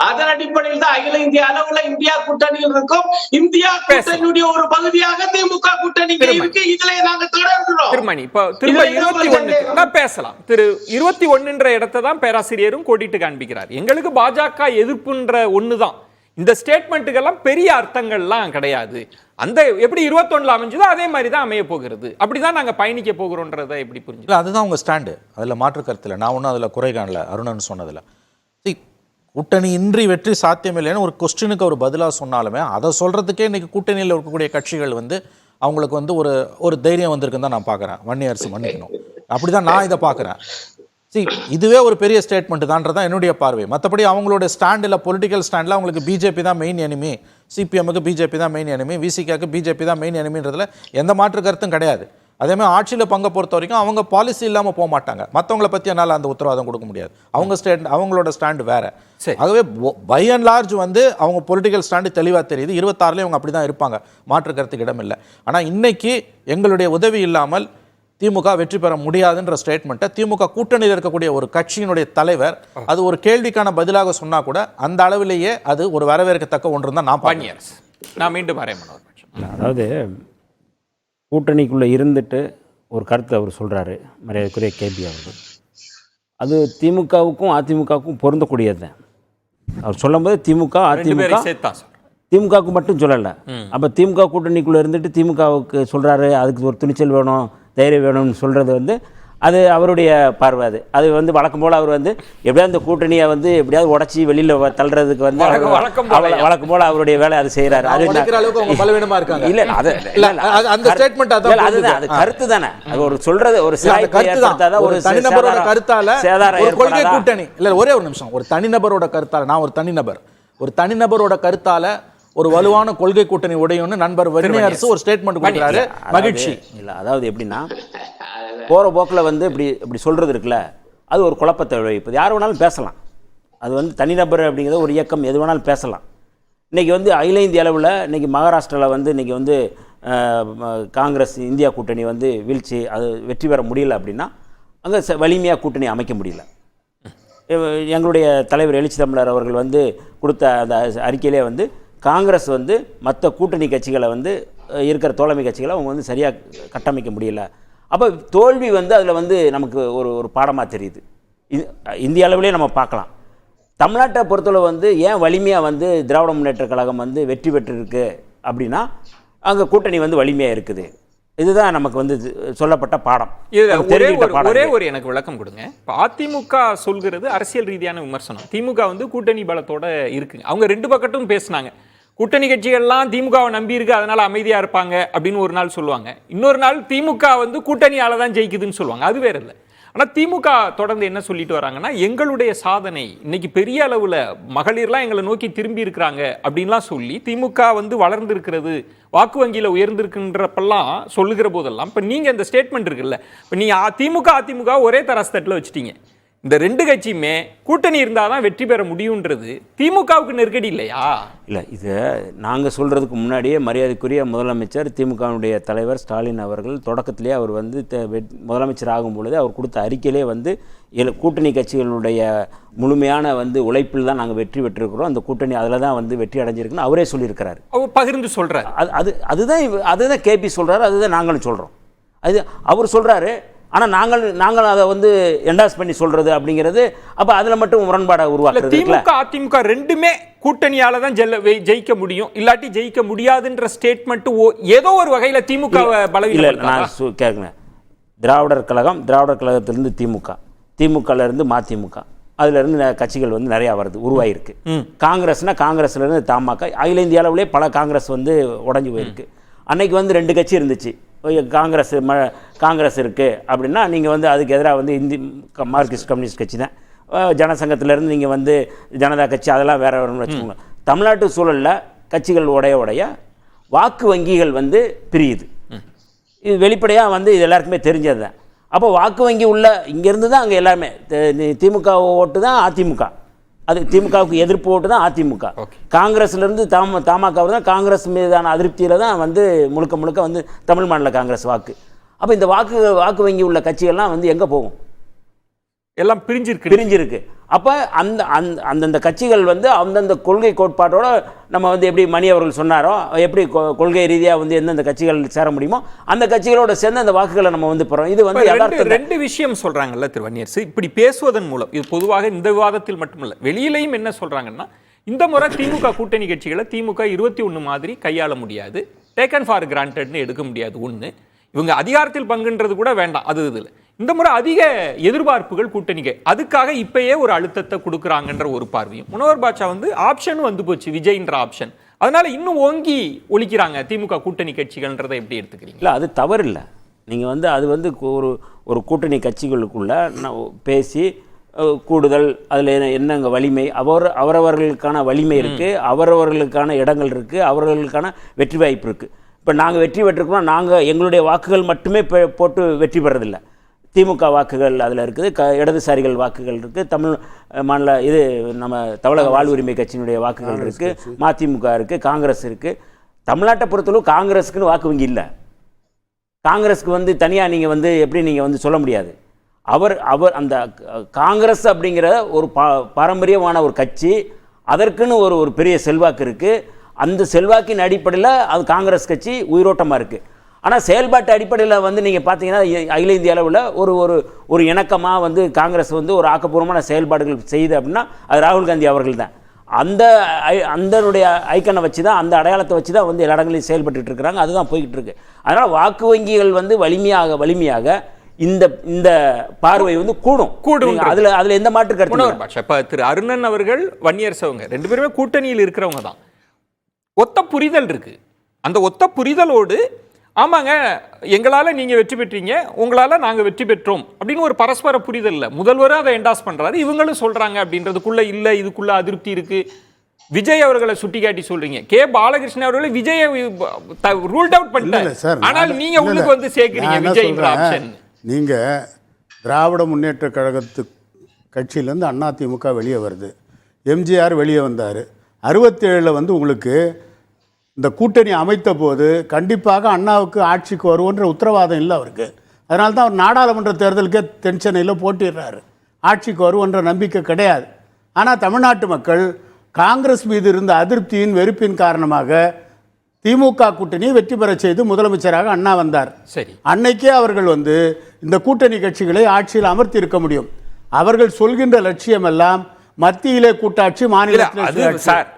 அதன் அடிப்படையில் தான் அகில இந்திய அளவுல இந்தியா கூட்டணியில் இருக்கும். இந்தியா கூட்டணியுடைய ஒரு பகுதியாக திமுக கூட்டணி இருக்கு. இதுல நாங்க தொடர்கிறோம். திருமணி இப்ப திரும்ப 21 பேசலாம். திரு 21 இடத்தை தான் பேராசிரியரும் கோடிட்டு காண்பிக்கிறார். எங்களுக்கு பாஜக எதிர்ப்புன்ற ஒண்ணுதான். இந்த ஸ்டேட்மெண்ட்டுக்கெல்லாம் பெரிய அர்த்தங்கள்லாம் கிடையாது. அந்த எப்படி 21 அமைஞ்சதோ அதே மாதிரி தான் அமைய போகிறது. அப்படிதான் நாங்க பயணிக்க போகிறோன்றதை எப்படி புரிஞ்சு? இல்லை, அதுதான் உங்க ஸ்டாண்டு. அதில் மாற்று கருத்தில் நான் ஒன்றும் அதில் குறை காணல. அருணன் சொன்னதில் கூட்டணி இன்றி வெற்றி சாத்தியம் இல்லைன்னு ஒரு கொஸ்டினுக்கு ஒரு பதிலாக சொன்னாலுமே அதை சொல்றதுக்கே இன்னைக்கு கூட்டணியில் இருக்கக்கூடிய கட்சிகள் அவங்களுக்கு ஒரு தைரியம் வந்திருக்குன்னு தான் நான் பார்க்குறேன். வன்னியரசு மன்னிக்கணும், அப்படிதான் நான் இதை பார்க்குறேன். இதுவே ஒரு பெரிய ஸ்டேட்மெண்ட் தான்றதான் என்னுடைய பார்வை. மற்றபடி அவங்களோட ஸ்டாண்டில் பொலிட்டிக்கல் ஸ்டாண்டில் அவங்களுக்கு பிஜேபி தான் மெயின் எனிமி, சிபிஎம்முக்கு பிஜேபி தான் மெயின் எனிமி, விசிகாக்கு பிஜேபி தான் மெயின் எனிமின்றதுல எந்த மாற்று கருத்தும் கிடையாது. அதேமாதிரி ஆட்சியில் பங்கை பொறுத்த வரைக்கும் அவங்க பாலிசி இல்லாமல் போக மாட்டாங்க. மற்றவங்களை பற்றி என்னால் அந்த உத்தரவாதம் கொடுக்க முடியாது. அவங்களோட ஸ்டாண்டு வேற. ஆகவே பை அண்ட் லார்ஜ் அவங்க பொலிட்டிக்கல் ஸ்டாண்டு தெளிவாக தெரியுது. 26 அவங்க அப்படி தான் இருப்பாங்க, மாற்று கருத்துக்கு இடம் இல்லை. ஆனால் இன்னைக்கு எங்களுடைய உதவி இல்லாமல் திமுக வெற்றி பெற முடியாதுன்ற ஸ்டேட்மெண்ட்டை திமுக கூட்டணியில் இருக்கக்கூடிய ஒரு கட்சியினுடைய தலைவர் அது ஒரு கேள்விக்கான பதிலாக சொன்னா கூட அந்த அளவிலேயே அது ஒரு வரவேற்கத்தக்க ஒன்று தான் நான் மீண்டும் வரேன். அதாவது கூட்டணிக்குள்ளே இருந்துட்டு ஒரு கருத்தை அவர் சொல்கிறாரு, மரியாதைக்குரிய கேபி அவர்கள். அது திமுகவுக்கும் அதிமுகவுக்கும் பொருந்தக்கூடியது தான். அவர் சொல்லும்போது திமுகவுக்கு மட்டும் சொல்லலை. அப்போ திமுக கூட்டணிக்குள்ளே இருந்துட்டு திமுகவுக்கு சொல்கிறாரு, அதுக்கு ஒரு துணிச்சல் வேணும், தைரியம் வேணும்னு சொல்கிறது அது அவருடைய பார்வை. அது வழக்கம் போல் அவர் எப்படியாவது அந்த கூட்டணியை எப்படியாவது உடச்சி வெளியில் தள்ளுறதுக்கு வழக்கம் போல் அவருடைய வேலை அது செய்கிறாரு. இல்லை அது கருத்து தானே, அது ஒரு சொல்றது ஒரு ஒரு தனிநபரோட கருத்தால கொள்கை கூட்டணி இல்லை. ஒரே ஒரு நிமிஷம், ஒரு தனிநபரோட கருத்தால, நான் ஒரு தனிநபரோட கருத்தால ஒரு வலுவான கொள்கை கூட்டணி உடையும்னு நண்பர் வன்னியரசு ஒரு ஸ்டேட்மெண்ட் கொடுக்குறாரு. மகிழ்ச்சி இல்லை. அதாவது எப்படின்னா போகிற போக்கில் இப்படி சொல்கிறது இருக்குல்ல, அது ஒரு குழப்பத்தை விளைவிப்பது. யார் வேணாலும் பேசலாம். அது தனிநபர் அப்படிங்கிறது ஒரு இயக்கம் எது வேணாலும் பேசலாம். இன்றைக்கி அகில இந்திய அளவில் இன்றைக்கி மகாராஷ்டிராவில் இன்றைக்கி காங்கிரஸ் இந்தியா கூட்டணி வீழ்ச்சி, அது வெற்றி பெற முடியல அப்படின்னா அங்கே வலிமையாக கூட்டணி அமைக்க முடியல. எங்களுடைய தலைவர் எழுச்சி தமிழர் அவர்கள் கொடுத்த அந்த அறிக்கையிலே காங்கிரஸ் மற்ற கூட்டணி கட்சிகளை இருக்கிற தோழமை கட்சிகளை அவங்க சரியாக கட்டமைக்க முடியல. அப்போ தோல்வி அதில் நமக்கு ஒரு பாடமாக தெரியுது. இந்திய அளவிலே நம்ம பார்க்கலாம். தமிழ்நாட்டை பொறுத்தளவு ஏன் வலிமையாக திராவிட முன்னேற்ற கழகம் வெற்றி பெற்றிருக்கு அப்படின்னா அங்கே கூட்டணி வலிமையாக இருக்குது. இதுதான் நமக்கு சொல்லப்பட்ட பாடம். ஒரே ஒரு எனக்கு விளக்கம் கொடுங்க. அதிமுக சொல்கிறது அரசியல் ரீதியான விமர்சனம். திமுக கூட்டணி பலத்தோட இருக்குங்க. அவங்க ரெண்டு பக்கட்டும் பேசினாங்க. கூட்டணி கட்சிகள்லாம் திமுகவை நம்பி இருக்கு, அதனால அமைதியா இருப்பாங்க அப்படின்னு ஒரு நாள் சொல்லுவாங்க. இன்னொரு நாள் திமுக கூட்டணியால தான் ஜெயிக்குதுன்னு சொல்லுவாங்க. அது வேற இல்லை. ஆனால் திமுக தொடர்ந்து என்ன சொல்லிட்டு வராங்கன்னா, எங்களுடைய சாதனை இன்னைக்கு பெரிய அளவில் மகளிர்லாம் எங்களை நோக்கி திரும்பி இருக்கிறாங்க அப்படின்லாம் சொல்லி திமுக வளர்ந்து இருக்கிறது, வாக்கு வங்கியில் உயர்ந்திருக்குன்றப்பெல்லாம் சொல்லுகிற போதெல்லாம் இப்போ நீங்கள் இந்த ஸ்டேட்மெண்ட் இருக்குல்ல, இப்போ நீங்கள் திமுக அதிமுக ஒரே தராசு வச்சுட்டீங்க. இந்த ரெண்டு கட்சியுமே கூட்டணி இருந்தால் தான் வெற்றி பெற முடியுன்றது திமுகவுக்கு நெருக்கடி இல்லையா? இல்லை, இது நாங்கள் சொல்கிறதுக்கு முன்னாடியே மரியாதைக்குரிய முதலமைச்சர் திமுகவுடைய தலைவர் ஸ்டாலின் அவர்கள் தொடக்கத்திலே அவர் முதலமைச்சர் ஆகும் பொழுது அவர் கொடுத்த அறிக்கையிலே கூட்டணி கட்சிகளுடைய முழுமையான உழைப்பில் தான் நாங்கள் வெற்றி பெற்றிருக்கிறோம், அந்த கூட்டணி அதில் தான் வெற்றி அடைஞ்சிருக்குன்னு அவரே சொல்லியிருக்கிறார். அவர் பகிர்ந்து சொல்கிறார். அதுதான் கேபி சொல்கிறாரு, அதுதான் நாங்களும் சொல்கிறோம். அது அவர் சொல்கிறாரு. ஆனால் நாங்கள் அதை என்டாஸ் பண்ணி சொல்றது அப்படிங்கிறது அப்போ அதில் மட்டும் முரண்பாடை உருவாக்குறது. திமுக அதிமுக ரெண்டுமே கூட்டணியால தான் ஜெயிக்க முடியும், இல்லாட்டி ஜெயிக்க முடியாதுன்ற ஸ்டேட்மெண்ட் ஏதோ ஒரு வகையில் திமுக பலவீனம். நான் கேட்குறேன், திராவிடர் கழகத்திலிருந்து திமுகலேருந்து மதிமுக, அதுலேருந்து கட்சிகள் நிறையா வருது, உருவாயிருக்கு. காங்கிரஸ்லேருந்து தமாக, அகில இந்திய அளவிலே பல காங்கிரஸ் உடஞ்சி போயிருக்கு. அன்னைக்கு 2 கட்சி இருந்துச்சு, காங்கிரஸ் இருக்குது அப்படின்னா நீங்கள் வந்து அதுக்கு எதிராக வந்து மார்க்சிஸ்ட் கம்யூனிஸ்ட் கட்சி தான், ஜனசங்கத்திலேருந்து நீங்கள் வந்து ஜனதா கட்சி அதெல்லாம் வேற வரும்னு வச்சுக்கோங்க. தமிழ்நாட்டு சூழலில் கட்சிகள் உடைய வாக்கு வங்கிகள் வந்து பிரியுது. இது வெளிப்படையாக வந்து இது எல்லாருக்குமே தெரிஞ்சது தான். அப்போ வாக்கு வங்கி உள்ள இங்கேருந்து தான் அங்கே எல்லாருமே திமுக ஓட்டு தான் அதிமுக, அது திமுகவுக்கு எதிர்ப்பு ஓட்டு தான் அதிமுக. காங்கிரஸ்லேருந்து தமாக தான் காங்கிரஸ் மீதான அதிருப்தியில் தான் வந்து முழுக்க வந்து தமிழ் மாநில காங்கிரஸ் வாக்கு. அப்போ இந்த வாக்கு வங்கி உள்ள கட்சிகள்லாம் வந்து எங்கே போகும்? எல்லாம் பிரிஞ்சிருக்கு. அப்போ அந்தந்த கட்சிகள் வந்து அந்தந்த கொள்கை கோட்பாட்டோட நம்ம வந்து எப்படி மணி அவர்கள் சொன்னாரோ, எப்படி கொள்கை ரீதியாக வந்து எந்தெந்த கட்சிகள் சேர முடியுமோ அந்த கட்சிகளோட சேர்ந்து அந்த வாக்குகளை நம்ம வந்து போகிறோம். இது வந்து ரெண்டு விஷயம் சொல்றாங்கல்ல திரு வன்னியரசு, இப்படி பேசுவதன் மூலம் இது பொதுவாக இந்த விவாதத்தில் மட்டுமல்ல வெளியிலையும் என்ன சொல்றாங்கன்னா, இந்த முறை திமுக கூட்டணி கட்சிகளை திமுக 21 மாதிரி கையாள முடியாது, டேக்கன் ஃபார் கிராண்டட்னு எடுக்க முடியாது. ஒன்று, இவங்க அதிகாரத்தில் பங்குன்றது கூட வேண்டாம், அது இதில் இந்த முறை அதிக எதிர்பார்ப்புகள் கூட்டணிக்கு, அதுக்காக இப்பயே ஒரு அழுத்தத்தை கொடுக்குறாங்கன்ற ஒரு பார்வையும். முனவர் பாட்சா வந்து ஆப்ஷன் வந்து போச்சு, விஜய்ன்ற ஆப்ஷன், அதனால இன்னும் ஓங்கி ஒழிக்கிறாங்க திமுக கூட்டணி கட்சிகள்ன்றதை எப்படி எடுத்துக்கிறீங்க? இல்லை, அது தவறு இல்லை. நீங்கள் வந்து அது வந்து ஒரு கூட்டணி கட்சிகளுக்குள்ள பேசி கூடுதல் அதில் என்னங்க வலிமை, அவரவர்களுக்கான வலிமை இருக்குது, அவரவர்களுக்கான இடங்கள் இருக்குது, அவர்களுக்கான வெற்றி வாய்ப்பு இருக்குது. இப்போ நாங்கள் வெற்றி பெற்றிருக்கோம், நாங்கள் எங்களுடைய வாக்குகள் மட்டுமே போட்டு வெற்றி பெறதில்லை. திமுக வாக்குகள் அதில் இருக்குது, இடதுசாரிகள் வாக்குகள் இருக்குது, தமிழ் மாநில இது நம்ம தமிழக வாழ்வுரிமை கட்சியினுடைய வாக்குகள் இருக்குது, மதிமுக இருக்குது, காங்கிரஸ் இருக்குது. தமிழ்நாட்டை பொறுத்தளவு காங்கிரஸுக்குன்னு வாக்கு வங்கி இல்லை. காங்கிரஸுக்கு வந்து தனியாக நீங்கள் வந்து எப்படி நீங்கள் வந்து சொல்ல முடியாது. அவர் அந்த காங்கிரஸ் அப்படிங்கிற ஒரு பாரம்பரியமான ஒரு கட்சி, அதற்குன்னு ஒரு பெரிய செல்வாக்கு இருக்குது. அந்த செல்வாக்கின் அடிப்படையில் அது காங்கிரஸ் கட்சி உயிரோட்டமாக இருக்குது. ஆனால் செயல்பாட்டு அடிப்படையில் வந்து நீங்கள் பார்த்தீங்கன்னா அகில இந்திய அளவில் ஒரு இணக்கமாக வந்து காங்கிரஸ் வந்து ஒரு ஆக்கப்பூர்வமான செயல்பாடுகள் செய்யுது அப்படின்னா அது ராகுல் காந்தி அவர்கள் தான். அந்தனுடைய ஐக்கனை வச்சு தான், அந்த அடையாளத்தை வச்சு தான் வந்து எல்லா இடங்களையும் செயல்பட்டு இருக்கிறாங்க. அதுதான் போய்கிட்டு இருக்கு. அதனால் வாக்கு வங்கிகள் வந்து வலிமையாக இந்த பார்வை வந்து கூடும். அதில் எந்த மாற்று கருத்து? இப்போ திரு அருணன் அவர்கள், வன்னியரசு அவங்க 2 பேருமே கூட்டணியில் இருக்கிறவங்க தான். ஒத்த புரிதல் இருக்கு. அந்த ஒத்த புரிதலோடு ஆமாங்க எங்களால் நீங்கள் வெற்றி பெற்றீங்க, உங்களால் நாங்கள் வெற்றி பெற்றோம் அப்படின்னு ஒரு பரஸ்பர புரிதல் இல்லை. முதல்வரும் அதை என்டாஸ் பண்ணுறாரு, இவங்களும் சொல்கிறாங்க அப்படின்றதுக்குள்ளே இல்லை, இதுக்குள்ளே அதிருப்தி இருக்குது. விஜய் அவர்களை சுட்டி காட்டி சொல்றீங்க, கே பாலகிருஷ்ணன் அவர்களை விஜயை ரூல்ட் அவுட் பண்ணிட்டாரு. ஆனால் நீங்க உள்ளுக்கு வந்து சேர்க்கிறீங்க விஜய்ன்ற ஆப்ஷன். நீங்க திராவிட முன்னேற்ற கழகத்து கட்சியிலேருந்து அதிமுக வெளியே வருது, எம்ஜிஆர் வெளியே வந்தார். 67 வந்து உங்களுக்கு இந்த கூட்டணி அமைத்த போது கண்டிப்பாக அண்ணாவுக்கு ஆட்சிக்கு வருவோன்ற உத்தரவாதம் இல்லை அவருக்கு. அதனால தான் அவர் நாடாளுமன்ற தேர்தலுக்கே தென்சென்னையில் போட்டிடுறாரு. ஆட்சிக்கு வருவோன்ற நம்பிக்கை கிடையாது. ஆனால் தமிழ்நாட்டு மக்கள் காங்கிரஸ் மீது இருந்த அதிருப்தியின் வெறுப்பின் காரணமாக திமுக கூட்டணியை வெற்றி பெற செய்து முதலமைச்சராக அண்ணா வந்தார். சரி, அன்னைக்கே அவர்கள் வந்து இந்த கூட்டணி கட்சிகளை ஆட்சியில் அமர்த்தி இருக்க முடியும். அவர்கள் சொல்கின்ற லட்சியம் எல்லாம் மத்தியிலே கூட்டாட்சி, மாநிலத்தில் சார்,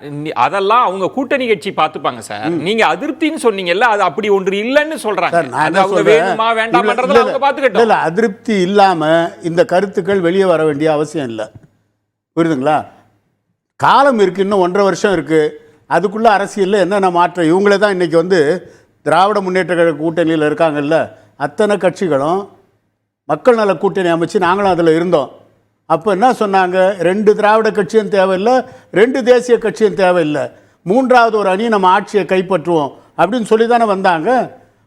அதெல்லாம் அவங்க கூட்டணி கட்சி பார்த்துப்பாங்க சார். நீங்க அதிருப்தின்னு சொன்னீங்கல்ல, அது அப்படி ஒன்று இல்லைன்னு சொல்றாங்க. அதிருப்தி இல்லாம இந்த கருத்துக்கள் வெளியே வர வேண்டிய அவசியம் இல்லை, புரியுதுங்களா? காலம் இருக்கு, இன்னும் 1.5 வருஷம் இருக்கு. அதுக்குள்ள அரசியல்ல என்னென்ன மாற்றம்? இவங்களே தான் இன்னைக்கு வந்து திராவிட முன்னேற்ற கழக கூட்டணியில் இருக்காங்கல்ல, அத்தனை கட்சிகளும் மக்கள் நல கூட்டணி அமைச்சு நாங்களும் அதில் இருந்தோம். அப்போ என்ன சொன்னாங்க? 2 திராவிட கட்சியும் தேவையில்லை, 2 தேசிய கட்சியும் தேவையில்லை, 3வது ஒரு அணி நம்ம ஆட்சியை கைப்பற்றுவோம் அப்படின்னு சொல்லி தானே வந்தாங்க.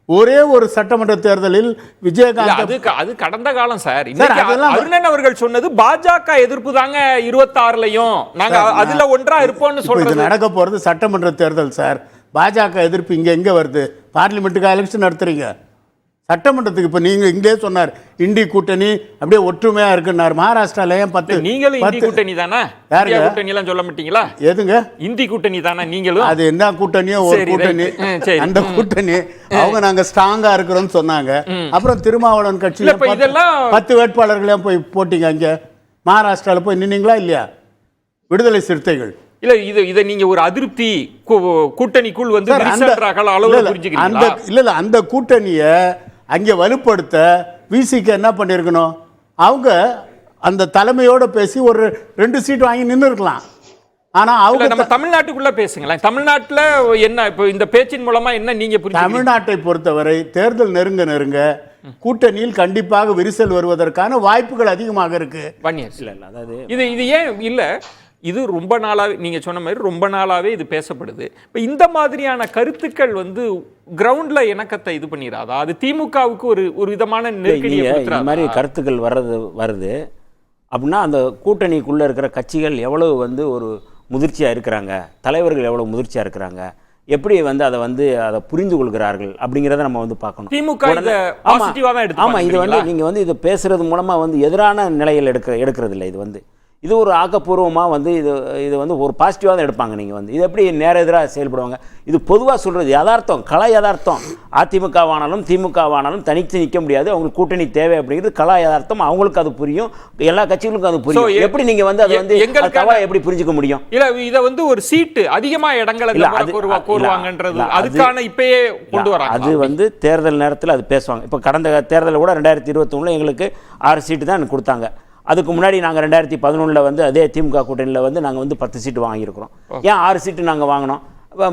ஒரே ஒரு சட்டமன்ற தேர்தலில் விஜயகாந்த், அது கடந்த காலம் சார். அருணன் அவர்கள் சொன்னது பாஜக எதிர்ப்பு தாங்க 26லயும் நாங்க அதுல ஒன்றா இருப்போம்னு சொல்றது. நடக்க போறது சட்டமன்ற தேர்தல் சார். பாஜக எதிர்ப்பு இங்க வருது. பார்லிமெண்ட்டுக்கு எலெக்ஷன் நடத்துறீங்க, சட்டமன்றத்துக்கு. இப்போ நீங்க இங்கே சொன்னார் இண்டி கூட்டணி அப்படியே ஒற்றுமையா இருக்குன்னார். மகாராஷ்டிரால ஏன் 10? நீங்களும் இந்தி கூட்டணி தானே? யாருங்க கூட்டணி எல்லாம் சொல்ல மாட்டீங்களா? எதுங்க இந்தி கூட்டணி தானே நீங்களும்? அது என்ன கூட்டணியோ ஒரு கூட்டணி, அந்த கூட்டணி அவங்க நாங்க ஸ்ட்ராங்கா இருக்கிறோம்னு சொன்னாங்க. அப்புறம் திருமாவளவன் கட்சியில 10 வேட்பாளர்களையும் போய் போட்டீங்க. அங்க மகாராஷ்டிரால போய் நின்னீங்களா இல்லையா? விடுதலை சிறுத்தைகள் இல்ல, இத நீங்க ஒரு அதிருப்தி கூட்டணிக்குள் வந்து இல்ல அந்த கூட்டணியை அங்கே வலுப்படுத்த விசிக்கு என்ன பண்ணியிருக்கணும்? அவங்க அந்த தலைமையோடு பேசி ஒரு 2 சீட் வாங்கி நின்று இருக்கலாம். ஆனா அவங்க நம்ம தமிழ்நாட்டுக்குள்ள பேசுங்களேன். தமிழ்நாட்டுல என்ன இப்போ இந்த பேச்சின் மூலமா என்ன நீங்க புரிஞ்சு? தமிழ்நாட்டை பொறுத்தவரை தேர்தல் நெருங்க கூட்டணியில் கண்டிப்பாக விரிசல் வருவதற்கான வாய்ப்புகள் அதிகமாக இருக்கு. இல்ல அதாவது இது ஏன் இல்ல, இது ரொம்ப நாளாவே நீங்க சொன்ன மாதிரி ரொம்ப நாளாவே இது பேசப்படுது. இப்போ இந்த மாதிரியான கருத்துக்கள் வந்து கிரவுண்ட்ல இணக்கத்தை இது பண்ணிடாதா? அது திமுகவுக்கு ஒரு விதமான நெருக்கடியை இந்த மாதிரி கருத்துக்கள் வருது அப்படின்னா அந்த கூட்டணிக்குள்ள இருக்கிற கட்சிகள் எவ்வளவு வந்து ஒரு முதிர்ச்சியா இருக்கிறாங்க, தலைவர்கள் எவ்வளவு முதிர்ச்சியா இருக்கிறாங்க, எப்படி வந்து அதை புரிந்து கொள்கிறார்கள் அப்படிங்கிறத நம்ம வந்து பார்க்கணும். திமுக ஆமா, இது வந்து நீங்க வந்து இதை பேசுறது மூலமா வந்து எதிரான நிலையில் எடுக்கிறது இல்லை. இது வந்து இது ஒரு ஆக்கப்பூர்வமாக வந்து இது வந்து ஒரு பாசிட்டிவாக தான் எடுப்பாங்க. நீங்கள் வந்து இது எப்படி நேர எதிராக செயல்படுவாங்க? இது பொதுவாக சொல்கிறது யதார்த்தம், கலா யதார்த்தம். அதிமுகவானாலும் திமுகவானாலும் தனித்து நிற்க முடியாது, அவங்களுக்கு கூட்டணி தேவை அப்படிங்கிறது கலா யதார்த்தம். அவங்களுக்கு அது புரியும், எல்லா கட்சிகளுக்கும் அது புரியும். எப்படி நீங்கள் வந்து அதை வந்து தவா எப்படி புரிஞ்சுக்க முடியும்? இல்லை, இதை வந்து ஒரு சீட்டு அதிகமாக இடங்களை கோருவாங்கன்றது அதுக்கான இப்பயே கொண்டு வராங்க. அது வந்து தேர்தல் நேரத்தில் அது பேசுவாங்க. இப்போ கடந்த தேர்தலில் கூட 2021 எங்களுக்கு 6 சீட்டு தான் எனக்கு கொடுத்தாங்க. அதுக்கு முன்னாடி நாங்கள் 2011 வந்து அதே திமுக கூட்டணியில் வந்து நாங்கள் வந்து 10 சீட்டு வாங்கியிருக்கிறோம். ஏன் 6 சீட்டு நாங்கள் வாங்கினோம்?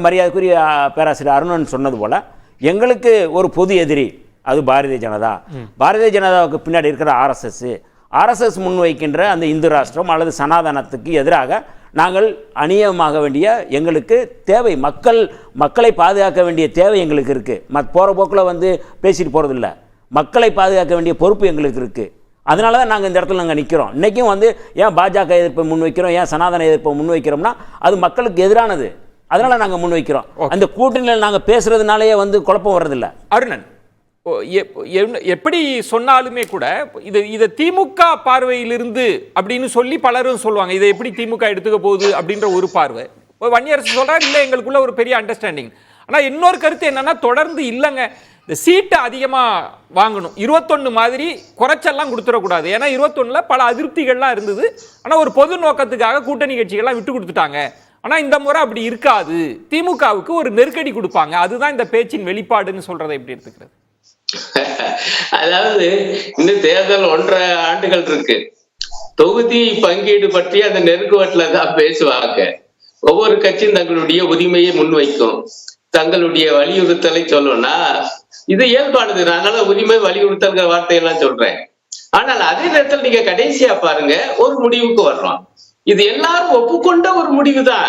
மரியாதைக்குரிய பேராசிரியர் அருணன் சொன்னது போல் எங்களுக்கு ஒரு பொது எதிரி அது பாரதிய ஜனதா. பாரதிய ஜனதாவுக்கு பின்னாடி இருக்கிற ஆர்எஸ்எஸ் முன்வைக்கின்ற அந்த இந்து ராஷ்டிரம் அல்லது சனாதனத்துக்கு எதிராக நாங்கள் அநியமாக வேண்டிய எங்களுக்கு தேவை, மக்களை பாதுகாக்க வேண்டிய தேவை எங்களுக்கு இருக்குது. போகிற போக்கில் வந்து பேசிட்டு போகிறதில்ல, மக்களை பாதுகாக்க வேண்டிய பொறுப்பு எங்களுக்கு இருக்குது. அதனால தான் நாங்கள் இந்த இடத்துல நாங்கள் நிற்கிறோம். இன்றைக்கும் வந்து ஏன் பாஜக எதிர்ப்பை முன்வைக்கிறோம், ஏன் சனாதன எதிர்ப்பை முன்வைக்கிறோம்னா அது மக்களுக்கு எதிரானது, அதனால நாங்கள் முன்வைக்கிறோம். அந்த கூட்டணியில் நாங்கள் பேசுறதுனாலேயே வந்து குழப்பம் வர்றதில்லை. அருணன், எப்படி சொன்னாலுமே கூட இதை திமுக பார்வையிலிருந்து அப்படின்னு சொல்லி பலரும் சொல்லுவாங்க. இதை எப்படி திமுக எடுத்துக்க போகுது அப்படின்ற ஒரு பார்வை. வன்னியரசு சொல்றாரு இல்லை எங்களுக்குள்ள ஒரு பெரிய அண்டர்ஸ்டாண்டிங். ஆனால் இன்னொரு கருத்து என்னன்னா, தொடர்ந்து இல்லைங்க இந்த சீட்டை அதிகமாக வாங்கணும், 21 மாதிரி குறைச்செல்லாம் கொடுத்துடக்கூடாது. ஏன்னா 21ல் பல அதிருப்திகள்லாம் இருந்தது. ஆனால் ஒரு பொது நோக்கத்துக்காக கூட்டணி கட்சிகள்லாம் விட்டு கொடுத்துட்டாங்க. ஆனால் இந்த முறை அப்படி இருக்காது, திமுகவுக்கு ஒரு நெருக்கடி கொடுப்பாங்க, அதுதான் இந்த பேச்சின் வெளிப்பாடுன்னு சொல்றதை எப்படி எடுத்துக்கிறது? அதாவது இன்னும் தேர்தல் 1.5 ஆண்டுகள் இருக்கு. தொகுதி பங்கீடு பற்றி அந்த நெருக்குவட்டில தான் பேசுவாங்க. ஒவ்வொரு கட்சியும் தங்களுடைய உரிமையை முன்வைக்கும், தங்களுடைய வலியுறுத்தலை சொல்லணும்னா இது இயல்பானது. அதனால உரிமை வலியுறுத்தல்கிற வார்த்தையெல்லாம் சொல்றேன். ஆனால் அதே நேரத்தில் நீங்க கடைசியா பாருங்க, ஒரு முடிவுக்கு வர்றோம். இது எல்லாரும் ஒப்புக்கொண்ட ஒரு முடிவு தான்.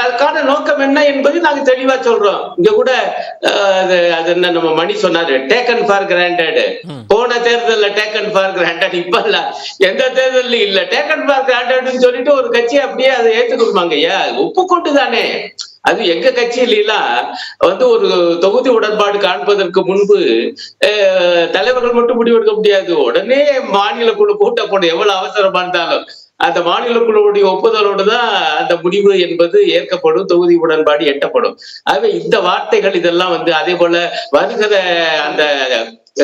அதுக்கான நோக்கம் என்ன என்பது நாங்க தெளிவா சொல்றோம். இங்க கூட அது என்ன நம்ம மணி சொன்னாரு, டேக்கன் ஃபார் கிராண்டட். போன தேர்தல்ல டேக்கன் ஃபார் கிராண்டட், இப்ப இல்ல, எந்த தேர்தல் இல்ல டேக்கன் ஃபார் கிராண்டட்னு சொல்லிட்டு ஒரு கட்சி அப்படியே அதை ஏத்துக்கொடுப்பாங்க. ஐயா ஒப்புக்கொண்டு தானே. அது எங்க கட்சியிலாம் வந்து ஒரு தொகுதி உடன்பாடு காண்பதற்கு முன்பு தலைவர்கள் மட்டும் முடிவெடுக்க முடியாது, உடனே மாநில குழு கூட்டப்படும். எவ்வளவு அவசரமா இருந்தாலும் அந்த மாநில குழுவுடைய ஒப்புதலோடு தான் அந்த முடிவு என்பது ஏற்கப்படும், தொகுதி உடன்பாடு எட்டப்படும். ஆகவே இந்த வார்த்தைகள் இதெல்லாம் வந்து அதே போல வருகிற அந்த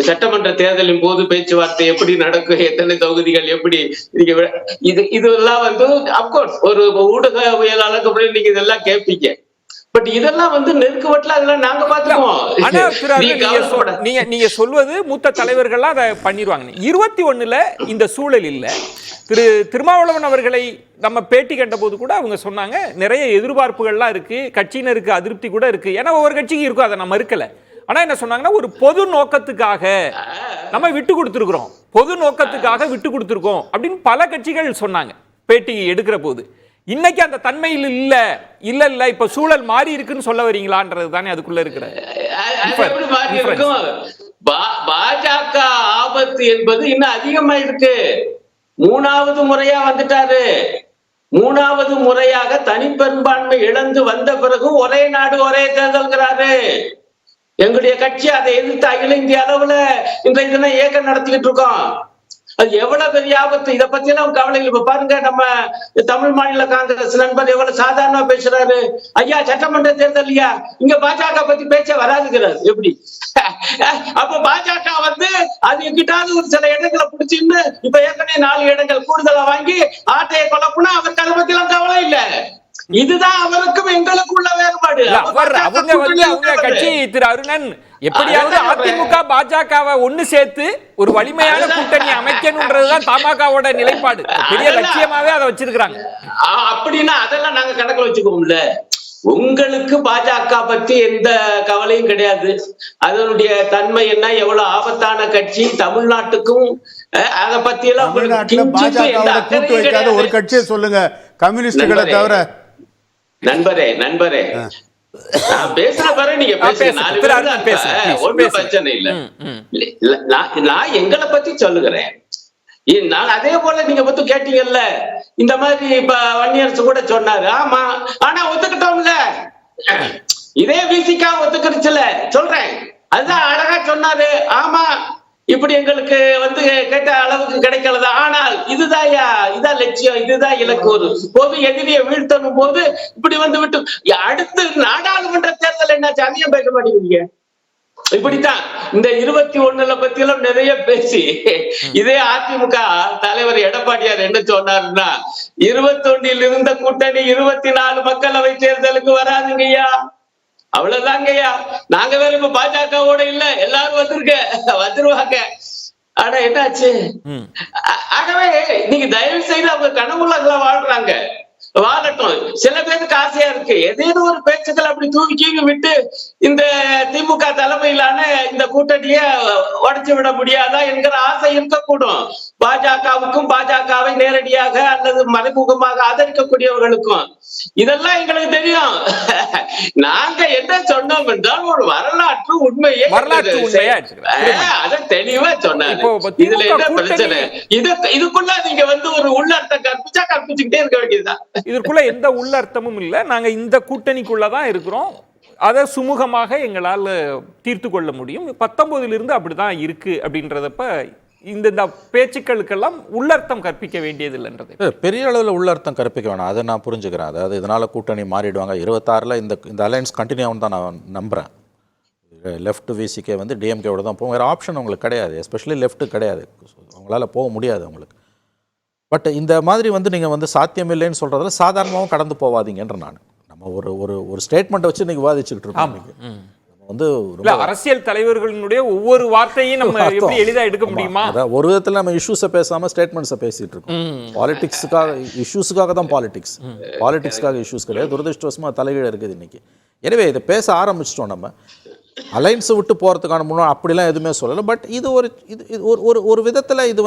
சட்டமன்ற தேர்தலின் போது பேச்சுவார்த்தை எப்படி நடக்கும், எத்தனை தொகுதிகள் எப்படி, இதெல்லாம் வந்து அப்கோர்ஸ் ஒரு ஊடகவியலாளருக்கு நீங்க இதெல்லாம் கேட்பீங்க. பட் இதெல்லாம் வந்து நெருக்குவட்டில் அதெல்லாம் நாங்க பாத்துக்குவோம். நீங்க சொல்வது மூத்த தலைவர்கள்லாம் அதை பண்ணிடுவாங்க. 21ல இந்த சூழல் இல்ல. திருமாவளவன் அவர்களை நம்ம பேட்டி கண்ட போது கூட அவங்க சொன்னாங்க, நிறைய எதிர்பார்ப்புகள்லாம் இருக்கு, கட்சியினருக்கு அதிருப்தி கூட இருக்கு. ஏன்னா ஒவ்வொரு கட்சிக்கும் இருக்கும், அதை நான் மறுக்கல. ஆனா என்ன சொன்னாங்கன்னா, ஒரு பொது நோக்கத்துக்காக நம்ம விட்டு கொடுத்துருக்கிறோம், பொது நோக்கத்துக்காக விட்டு கொடுத்துருக்கோம் அப்படின்னு பல கட்சிகள் சொன்னாங்க பேட்டி எடுக்கிற போது. இன்னைக்கு அந்த தன்மையில் இல்ல இப்ப சூழல் மாறி இருக்குன்னு சொல்ல வரீங்களான்றது தானே அதுக்குள்ள இருக்கிற. பாஜக ஆபத்து என்பது இன்னும் அதிகமா இருக்கு. 3வது முறையா வந்துட்டாரு. 3வது முறையாக தனிப்பெரும்பான்மை இழந்து வந்த பிறகு ஒரே நாடு ஒரே தேர்தல்கிறாரு. எங்களுடைய கட்சி அதை எதிர்த்து அகில இந்திய அளவுல இன்றைய தினம் இயக்கம் நடத்திக்கிட்டு இருக்கோம். அது எவ்வளவு பெரிய ஆபத்து, இதை பத்தி எல்லாம் கவலை. இப்ப பாருங்க, நம்ம தமிழ் மாநில காங்கிரஸ் நண்பர் எவ்வளவு சாதாரணமா பேசுறாரு. ஐயா சட்டமன்ற தேர்தல் இல்லையா, இங்க பாஜக பத்தி பேச்ச வராதுங்கிறாரு. எப்படி அப்ப பாஜக வந்து அது எங்கிட்டாவது ஒரு சில இடங்களை பிடிச்சிருந்து இப்ப ஏற்கனவே 4 இடங்கள் கூடுதலா வாங்கி ஆட்டையை கொலப்புனா அவருக்கு அதை பத்தி எல்லாம் கவலை இல்ல. இதுதான் அவருக்கும் எங்களுக்கும் உள்ள வேறுபாடு. அவங்க கட்சி திரு அருணன் எப்படியாவது அதிமுக பாஜகவை ஒண்ணு சேர்த்து ஒரு வலிமையான கூட்டணி அமைக்கணும்ன்றதுதான் தமாகவோட நிலைப்பாடு. பெரிய லட்சியமாவே அதை வச்சிருக்காங்க. அப்படின்னா அதெல்லாம் நாங்க கணக்குல வச்சுக்கோம்ல. உங்களுக்கு பாஜக பத்தி எந்த கவலையும் கிடையாது. அதனுடைய தன்மை என்ன, எவ்வளவு ஆபத்தான கட்சி, தமிழ்நாட்டுக்கும் அத பத்தி எல்லாம் கூட்டு வைக்காத ஒரு கட்சியை சொல்லுங்க, கம்யூனிஸ்டுகளை தவிர. நண்பரே நான் பேசுற பாரு, நீங்க பேசுங்க, ஒன்றும் பிரச்சனை இல்ல. நான் எங்களை பத்தி சொல்லுகிறேன். நான் அதே போல நீங்க பத்தி கேட்டீங்கல்ல, இந்த மாதிரி இப்ப வன்னியரசு கூட சொன்னாரு. ஆமா, ஆனா ஒத்துக்கிட்டோம்ல, இதே விசிகா ஒத்துக்கிடுச்சுல, சொல்றேன். அதுதான் அழகா சொன்னாரு. ஆமா, இப்படி எங்களுக்கு கேட்ட அளவுக்கு கிடைக்கலதா, ஆனால் இதான் லட்சியம், இதுதான் இலக்கு. ஒரு பொது எதிரியை வீழ்த்தணும் போது இப்படி விட்டு அடுத்து நாடாளுமன்ற தேர்தல் என்னாச்சு, அதையும் பேச மாட்டேங்கிறீங்க. இப்படித்தான் இந்த 21 பத்தி எல்லாம் நிறைய பேசி, இதே அதிமுக தலைவர் எடப்பாடியார் என்ன சொன்னாருன்னா, 21 இருந்த கூட்டணி 24 மக்களவை தேர்தலுக்கு வராதுங்கய்யா, அவ்வளவுதாங்கய்யா. நாங்க வேற இப்ப பாஜகவோட இல்ல, எல்லாரும் வந்துருவாங்க. ஆனா என்னாச்சு? ஆகவே நீங்க தயவு செய்து அவங்க கனவுல வாழ்றாங்க, வாழட்டும். சில பேருக்கு ஆசையா இருக்கு, ஏதேனும் ஒரு பேச்சுக்கள் அப்படி தூக்கி விட்டு இந்த திமுக தலைமையிலான இந்த கூட்டணியை உடைச்சு விட முடியாதா என்கிற ஆசை இருக்கக்கூடும். பாஜகவுக்கும், பாஜகவை நேரடியாக அல்லது மறைமுகமாக ஆதரிக்கக்கூடியவர்களுக்கும் இதெல்லாம் எங்களுக்கு தெரியும். நாங்க என்ன சொன்னோம் என்றால் ஒரு வரலாற்று உண்மையை அதை தெளிவா சொன்னாங்க. இதுல என்ன பிரச்சனை? இதுக்குள்ள நீங்க ஒரு உள்ளர்த்தம் கற்பிச்சுக்கிட்டே இருக்க வேண்டியதுதான். இதற்குள்ள எந்த உள்ளர்த்தமும் இல்ல. நாங்க இந்த கூட்டணிக்குள்ளதான் இருக்கிறோம், அதை சுமூகமாக எங்களால் தீர்த்து கொள்ள முடியும். 19 அப்படிதான் இருக்கு அப்படின்றதப்ப இந்த பேச்சுக்களுக்கெல்லாம் உள்ளர்த்தம் கற்பிக்க வேண்டியது இல்லைன்றது. பெரிய அளவில் உள்ளர்த்தம் கற்பிக்க வேணாம், அதை நான் புரிஞ்சுக்கிறேன். அதாவது இதனால கூட்டணி மாறிடுவாங்க. 26 இந்த அலையன்ஸ் கண்டினியூ ஆகும் தான் நான் நம்புறேன். லெஃப்ட் விசிகே டிஎம்கேவோட தான் போகும், வேறு ஆப்ஷன் உங்களுக்கு கிடையாது. எஸ்பெஷலி லெஃப்ட் கிடையாது, அவங்களால போக முடியாது அவங்களுக்கு. பட் இந்த மாதிரி நீங்கள் சாத்தியம் இல்லைன்னு சொல்கிறதுல சாதாரணமாகவும் கடந்து போவாதீங்கன்ற நான். நம்ம ஒரு ஸ்டேட்மெண்ட்டை வச்சு இன்னைக்கு விவாதிச்சுக்கிட்டு இருக்கோம். அரசியல் தலைவர்களுடைய ஒவ்வொரு வார்த்தையும் நம்ம எப்படி எளிதா எடுக்க முடியுமா? ஒரு விதத்தில் நம்ம இஷ்யூஸை பேசாம ஸ்டேட்மெண்ட்ஸை பேசிட்டு இருக்கோம். பாலிடிக்ஸுக்காக இஷ்யூஸுக்காக தான் பாலிடிக்ஸ்க்காக இஷ்யூஸ் கிடையாது. துரதிருஷ்டவசமா தலைகீழ இருக்குது இன்னைக்கு. எனவே இதை பேச ஆரம்பிச்சிட்டோம். நம்ம அலைன்ஸை விட்டு போகிறதுக்கான முன்னாடி அப்படிலாம் எதுவுமே சொல்லலை. பட் இது ஒரு விதத்தில் இது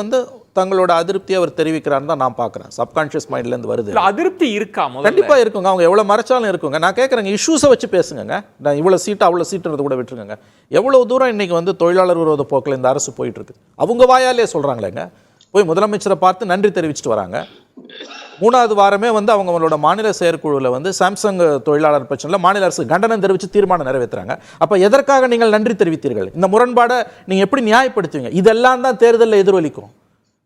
தங்களோட அதிருப்தியை அவர் தெரிவிக்கிறான்னு தான் நான் பார்க்குறேன். சப்கான்ஷியஸ் மைண்ட்லேருந்து வருது. அதிருப்தி இருக்கா? கண்டிப்பாக இருக்குங்க. அவங்க எவ்வளோ மறைச்சாலும் இருக்குங்க. நான் கேட்குறேங்க, இஷ்யூஸை வச்சு பேசுங்க. நான் இவ்வளோ சீட்டு அவ்வளோ சீட்டுன்றதை கூட விட்டுருங்க. எவ்வளோ தூரம் இன்றைக்கி தொழிலாளர் விரோத போக்கில் இந்த அரசு போயிட்டுருக்கு. அவங்க வாயாலே சொல்கிறாங்களேங்க. போய் முதலமைச்சரை பார்த்து நன்றி தெரிவிச்சுட்டு வராங்க. 3வது வாரமே அவங்களோட மாநில செயற்குழுவில் சாம்சங் தொழிலாளர் பிரச்சனையில் மாநில அரசு கண்டனம் தெரிவித்து தீர்மானம் நிறைவேற்றுறாங்க. அப்போ எதற்காக நீங்கள் நன்றி தெரிவித்தீர்கள்? இந்த முரண்பாடை நீங்கள் எப்படி நியாயப்படுத்துவீங்க? இதெல்லாம் தான் தேர்தலில் எதிரொலிக்கும்.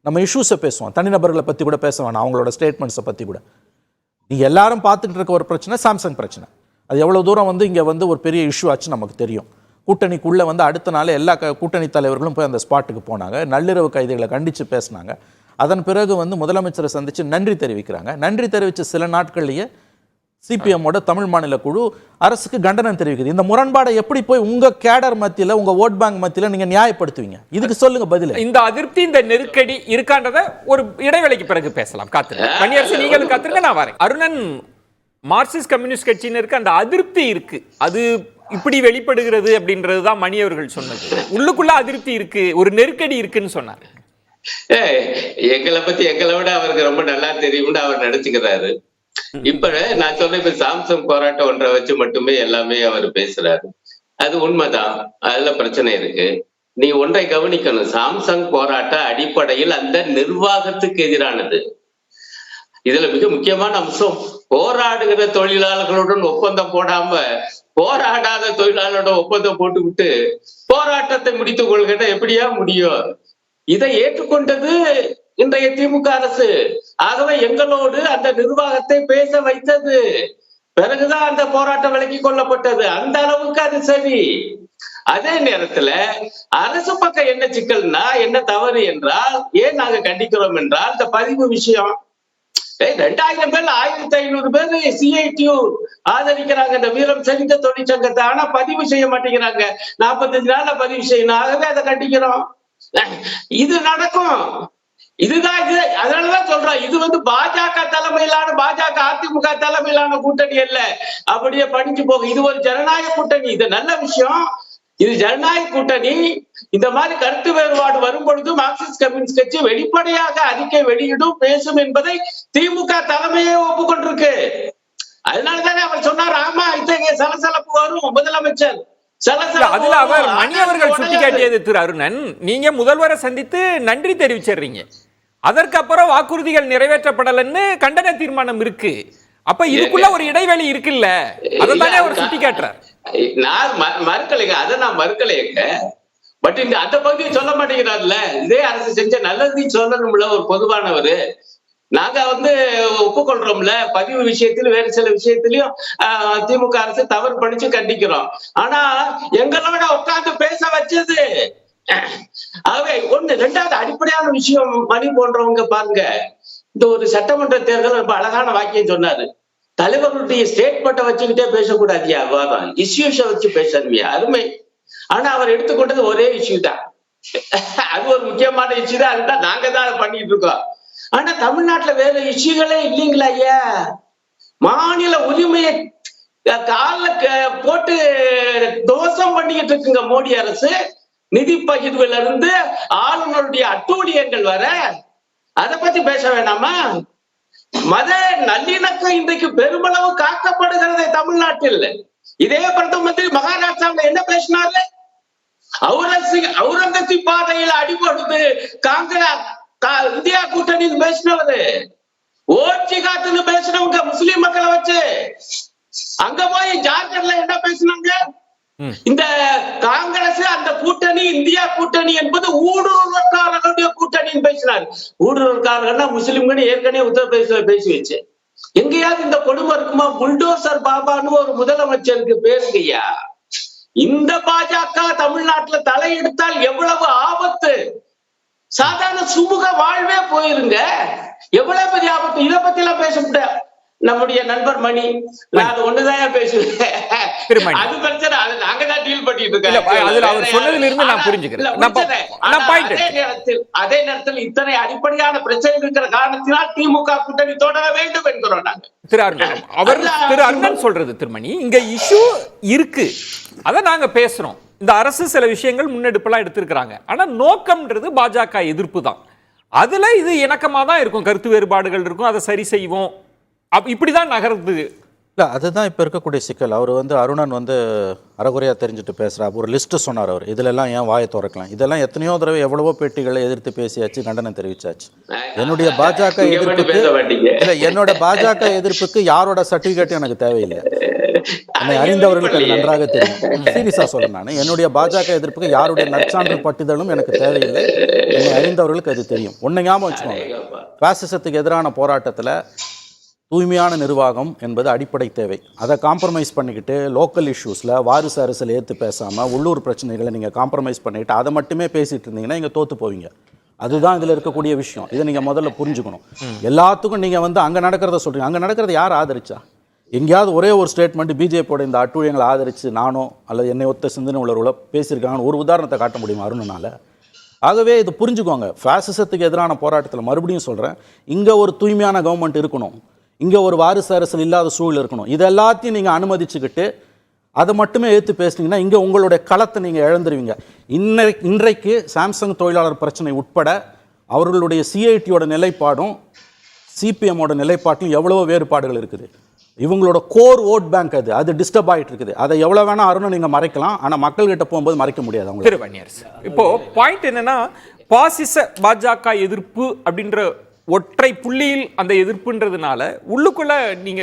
நம்ம இஷ்யூஸை பேசுவோம், தனிநபர்களை பற்றி கூட பேச வேணாம், அவங்களோட ஸ்டேட்மெண்ட்ஸை பற்றி கூட. நீங்கள் எல்லாரும் பார்த்துட்டு இருக்க ஒரு பிரச்சனை சாம்சங் பிரச்சனை. அது எவ்வளோ தூரம் இங்கே ஒரு பெரிய இஷ்யூ ஆச்சு நமக்கு தெரியும். கூட்டணிக்குள்ளே அடுத்த நாள் எல்லா கூட்டணி தலைவர்களும் போய் அந்த ஸ்பாட்டுக்கு போனாங்க. நள்ளிரவு கைதிகளை கண்டித்து பேசினாங்க. அதன் பிறகு முதலமைச்சரை சந்தித்து நன்றி தெரிவிக்கிறாங்க. நன்றி தெரிவித்த சில நாட்கள்லேயே சிபிஎம்மோட தமிழ் மாநில குழு அரசுக்கு கண்டனம் தெரிவிக்குது. இந்த முரண்பாடை எப்படி போய் உங்கள் கேடர் மத்தியில், உங்கள் ஓட் பேங்க் மத்தியில் நீங்கள் நியாயப்படுத்துவீங்க? இதுக்கு சொல்லுங்க பதில். இந்த அதிருப்தி, இந்த நெருக்கடி இருக்கான்றத ஒரு இடைவெளிக்கு பிறகு பேசலாம். காத்துருங்க மணியரசு, நீங்களும் காத்துருங்க, நான் வரேன். அருணன், மார்க்சிஸ்ட் கம்யூனிஸ்ட் கட்சியினருக்கு அந்த அதிருப்தி இருக்கு, அது இப்படி வெளிப்படுகிறது அப்படின்றது தான் மணி அவர்கள் சொன்னது. உள்ளுக்குள்ள அதிருப்தி இருக்கு, ஒரு நெருக்கடி இருக்குன்னு சொன்னார். எங்களை பத்தி எங்களை விட அவருக்கு ரொம்ப நல்லா தெரியும்னு அவர் நினைச்சுக்கிறாரு. இப்ப நான் சொன்ன இப்ப சாம்சங் போராட்டம் ஒன்றை வச்சு மட்டுமே எல்லாமே அவர் பேசுறாரு. அது உண்மைதான், அதுல பிரச்சனை இருக்கு. நீ ஒன்றை கவனிக்கணும், சாம்சங் போராட்டம் அடிப்படையில் அந்த நிர்வாகத்துக்கு எதிரானது. இதுல மிக முக்கியமான அம்சம், போராடுகிற தொழிலாளர்களுடன் ஒப்பந்தம் போடாம போராடாத தொழிலாளரோட ஒப்பந்தம் போட்டுவிட்டு போராட்டத்தை முடித்துக் கொள்கிற எப்படியா முடியும்? இதை ஏற்றுக்கொண்டது இன்றைய திமுக அரசு. ஆகவே எங்களோடு அந்த நிர்வாகத்தை பேச வைத்தது. பிறகுதான் அந்த போராட்டம் விலக்கிக் கொள்ளப்பட்டது. அந்த அளவுக்கு அது சரி. அதே நேரத்துல அரசு பக்கம் என்ன சிக்கல்னா, என்ன தவறு என்றால், ஏன் நாங்க கண்டிக்கிறோம் என்றால், இந்த பதிவு விஷயம் 2000 பேர்ல 1500 பேர் சிஐடியு ஆதரிக்கிறாங்க இந்த வீரம் செறிந்த தொழிற்சங்கத்தை. ஆனா பதிவு செய்ய மாட்டேங்கிறாங்க. 45 நாள்ல பதிவு செய்யணும். ஆகவே அதை கண்டிக்கிறோம். இது நடக்கும். இதுதான் இது. அதனாலதான் சொல்றோம், இது பாஜக தலைமையிலான, பாஜக அதிமுக தலைமையிலான கூட்டணி அல்ல. அப்படியே படிஞ்சு போகும். இது ஒரு ஜனநாயக கூட்டணி. இது நல்ல விஷயம். இது ஜனநாயக கூட்டணி. இந்த மாதிரி கருத்து வேறுபாடு வரும் பொழுது மார்க்சிஸ்ட் கம்யூனிஸ்ட் கட்சி வெளிப்படையாக அறிக்கை வெளியிடும், பேசும் என்பதை திமுக தலைமையே ஒப்புக்கொண்டிருக்கு. அதனாலதானே அவர் சொன்னார், ஆமா இத்தகைய சலசலப்பு வரும். முதலமைச்சர் அதுல அவர் மணி அவர்கள் சுட்டிக்காட்டியது திரு அருணன், நீங்க முதல்வரை சந்தித்து நன்றி தெரிவிச்சிடுறீங்க, அதற்கப்புறம் வாக்குறுதிகள் நிறைவேற்றப்படலன்னு கண்டன தீர்மானம் இருக்கு. அப்ப இதுக்குள்ள ஒரு இடைவெளி இருக்குல்ல, அதைத்தானே அவர் சுட்டிக்காட்டுறார். நான் மறுக்கலைங்க, அதை நான் மறுக்கலைங்க. பட் இந்த அந்த பகுதியை சொல்ல மாட்டேங்கிறார்ல. இதே அரசு செஞ்ச நல்லதையும் சொல்லணும்ல ஒரு பொதுவானவர். நாங்க ஒப்புக்கொள்றோம்ல, பதிவு விஷயத்திலும் வேறு சில விஷயத்திலையும் திமுக அரசு தவறு படிச்சு கண்டிக்கிறோம். ஆனா எங்களோட உட்கார்ந்து பேச வச்சது. ஆகவே ரெண்டாவது அடிப்படையான விஷயம், மணி போன்றவங்க பாருங்க, இந்த ஒரு சட்டமன்ற தேர்தல் ரொம்ப அழகான வாக்கியம் சொன்னாரு. தலைவர்களுடைய ஸ்டேட்மெண்ட்டை வச்சுக்கிட்டே பேசக்கூடாதியா, விவாதம் இஷ்யூஸை வச்சு பேசணுமியா, அருமை. ஆனா அவர் எடுத்துக்கொண்டது ஒரே இஷ்யூ தான். அது ஒரு முக்கியமான இஷ்யூ தான். அதுதான் நாங்க தான் பண்ணிட்டு இருக்கோம். ஆனா தமிழ்நாட்டுல வேற இஷ்யூகளே இல்லைங்களா ஐயா? மாநில உரிமையை கால போட்டு தோஷம் பண்ணிக்கிட்டு இருக்குங்க மோடி அரசு. நிதி பகிர்வுல இருந்து ஆளுநருடைய அட்டூழியங்கள் வர, அதை பத்தி பேச வேணாமா? மத நல்லிணக்கம் இன்றைக்கு பெருமளவு காக்கப்படுகிறது தமிழ்நாட்டில். இதே பிரதம மந்திரி மகாராஷ்டிராவில் என்ன பேசினாரு? அவுரங்கசீப் பாதையில் அடிபடுது காங்கிரஸ் இந்தியா கூட்டணி பேசினவரு, ஓட்சி காத்துன்னு பேசினவங்க முஸ்லிம் மக்களை வச்சு. அங்க போய் ஜார்க்கண்ட்ல என்ன பேசினாங்க? இந்த காங்கிரஸ் அந்த கூட்டணி இந்தியா கூட்டணி என்பது ஊடுருவற்காரர்களுடைய கூட்டணின்னு பேசினார். ஊடுருவற்காரர்கள்னா முஸ்லிம்கள் ஏற்கனவே உத்தரப்பிரதேச பேசி வச்சு. எங்கேயாவது இந்த கொடுமை இருக்குமா? புல்டோசர் பாபான்னு ஒரு முதலமைச்சருக்கு பேருங்கய்யா. இந்த பாஜக தமிழ்நாட்டுல தலையெடுத்தால் எவ்வளவு ஆபத்து. சாதாரண சுமூக வாழ்வே போயிருங்க. எவ்வளவு பெரிய ஆபத்து. இதை பத்தி எல்லாம் பேச முடியாது. நம்முடைய நண்பர் மணி, நான் அது ஒண்ணுதான் பேசுவேன். அது பிரச்சனை, அது நாங்க தான் டீல் பண்ணிட்டு இருக்கோம். அதுல அவர் சொன்னதுல இருந்து நான் புரிஞ்சுக்கிறேன். அதே நேரத்தில் இத்தனை அடிப்படையான பிரச்சனை இருக்கிற காரணத்தினால் திமுக கூட்டணி தொடர வேண்டும் என்கிறோம் நாங்க. திரு அருணன் சொல்றது திருமணி, இங்க இஷ்யூ இருக்கு, அத நாங்க பேசுறோம். இந்த அரசு சில விஷயங்கள் முன்னெடுப்பெல்லாம் எடுத்திருக்கிறாங்க. ஆனா நோக்கம்ன்றது பாஜக எதிர்ப்பு தான். அதுல இது இணக்கமா தான் இருக்கும், கருத்து வேறுபாடுகள் இருக்கும், அதை சரி செய்வோம், இப்படிதான் நகருது. இல்லை, அதுதான் இப்போ இருக்கக்கூடிய சிக்கல். அவர் அருணன் அறகுறையாக தெரிஞ்சுட்டு பேசுகிறார். ஒரு லிஸ்ட்டு சொன்னார் அவர், இதிலெல்லாம் ஏன் வாயை திறக்கலாம். இதெல்லாம் எத்தனையோ தடவை எவ்வளவோ பேட்டிகளை எதிர்த்து பேசியாச்சு, கண்டனம் தெரிவிச்சாச்சு. என்னுடைய பாஜக எதிர்ப்புக்கு இல்லை, என்னோட பாஜக எதிர்ப்புக்கு யாரோட சர்டிஃபிகேட்டும் எனக்கு தேவையில்லை. என்னை அறிந்தவர்களுக்கு அது நன்றாக தெரியும். சீரியஸாக சொல்ல, நான் என்னுடைய பாஜக எதிர்ப்புக்கு யாருடைய நற்சான்று பட்டிதலும் எனக்கு தேவையில்லை. என்னை அறிந்தவர்களுக்கு அது தெரியும். ஒன்று ஞாபகம் வச்சுக்கோங்க, பாசிசத்துக்கு எதிரான போராட்டத்தில் தூய்மையான நிர்வாகம் என்பது அடிப்படை தேவை. அதை காம்ப்ரமைஸ் பண்ணிக்கிட்டு லோக்கல் இஷ்யூஸில் வாரிசு அரசியல் ஏற்று பேசாமல் உள்ளூர் பிரச்சனைகளை நீங்கள் காம்ப்ரமைஸ் பண்ணிக்கிட்டு அதை மட்டுமே பேசிகிட்டு இருந்தீங்கன்னா இங்கே தோற்று போவீங்க. அதுதான் இதில் இருக்கக்கூடிய விஷயம். இதை நீங்கள் முதல்ல புரிஞ்சுக்கணும். எல்லாத்துக்கும் நீங்கள் அங்கே நடக்கிறத சொல்கிறீங்க. அங்கே நடக்கிறத யார் ஆதரிச்சா? எங்கேயாவது ஒரே ஒரு ஸ்டேட்மெண்ட் பிஜேபியோட இந்த அட்டூழியங்களை ஆதரித்து நானோ அல்லது என்னை ஒத்த சிந்தனை உள்ளவர்களோ பேசியிருக்காங்கன்னு ஒரு உதாரணத்தை காட்ட முடியுமா அருணனால்? ஆகவே இது புரிஞ்சுக்கோங்க. ஃபாசிசத்துக்கு எதிரான போராட்டத்தில் மறுபடியும் சொல்கிறேன், இங்கே ஒரு தூய்மையான கவர்மெண்ட் இருக்கணும், இங்கே ஒரு வாரிசு அரசியல் இல்லாத சூழல் இருக்கணும். இது எல்லாத்தையும் நீங்கள் அனுமதிச்சுக்கிட்டு அதை மட்டுமே ஏற்று பேசுனீங்கன்னா இங்கே உங்களுடைய களத்தை நீங்கள் இழந்துருவீங்க. இன்றைக்கு சாம்சங் தொழிலாளர் பிரச்சனை உட்பட அவர்களுடைய சிஐடியோட நிலைப்பாடும் சிபிஎம்மோட நிலைப்பாட்டிலும் எவ்வளவோ வேறுபாடுகள் இருக்குது. இவங்களோட கோர் ஓட் பேங்க் அது டிஸ்டர்ப் ஆகிட்டு இருக்குது. அதை எவ்வளோ வேணால் அருணும் நீங்கள் மறைக்கலாம், ஆனால் மக்கள்கிட்ட போகும்போது மறைக்க முடியாது. அவங்க இப்போ பாயிண்ட் என்னன்னா, பாசிச பாஜக எதிர்ப்பு அப்படின்ற ஒற்றை புள்ளியில் அந்த எதிர்ப்புன்றதுனால உள்ளுக்குள்ள நீங்க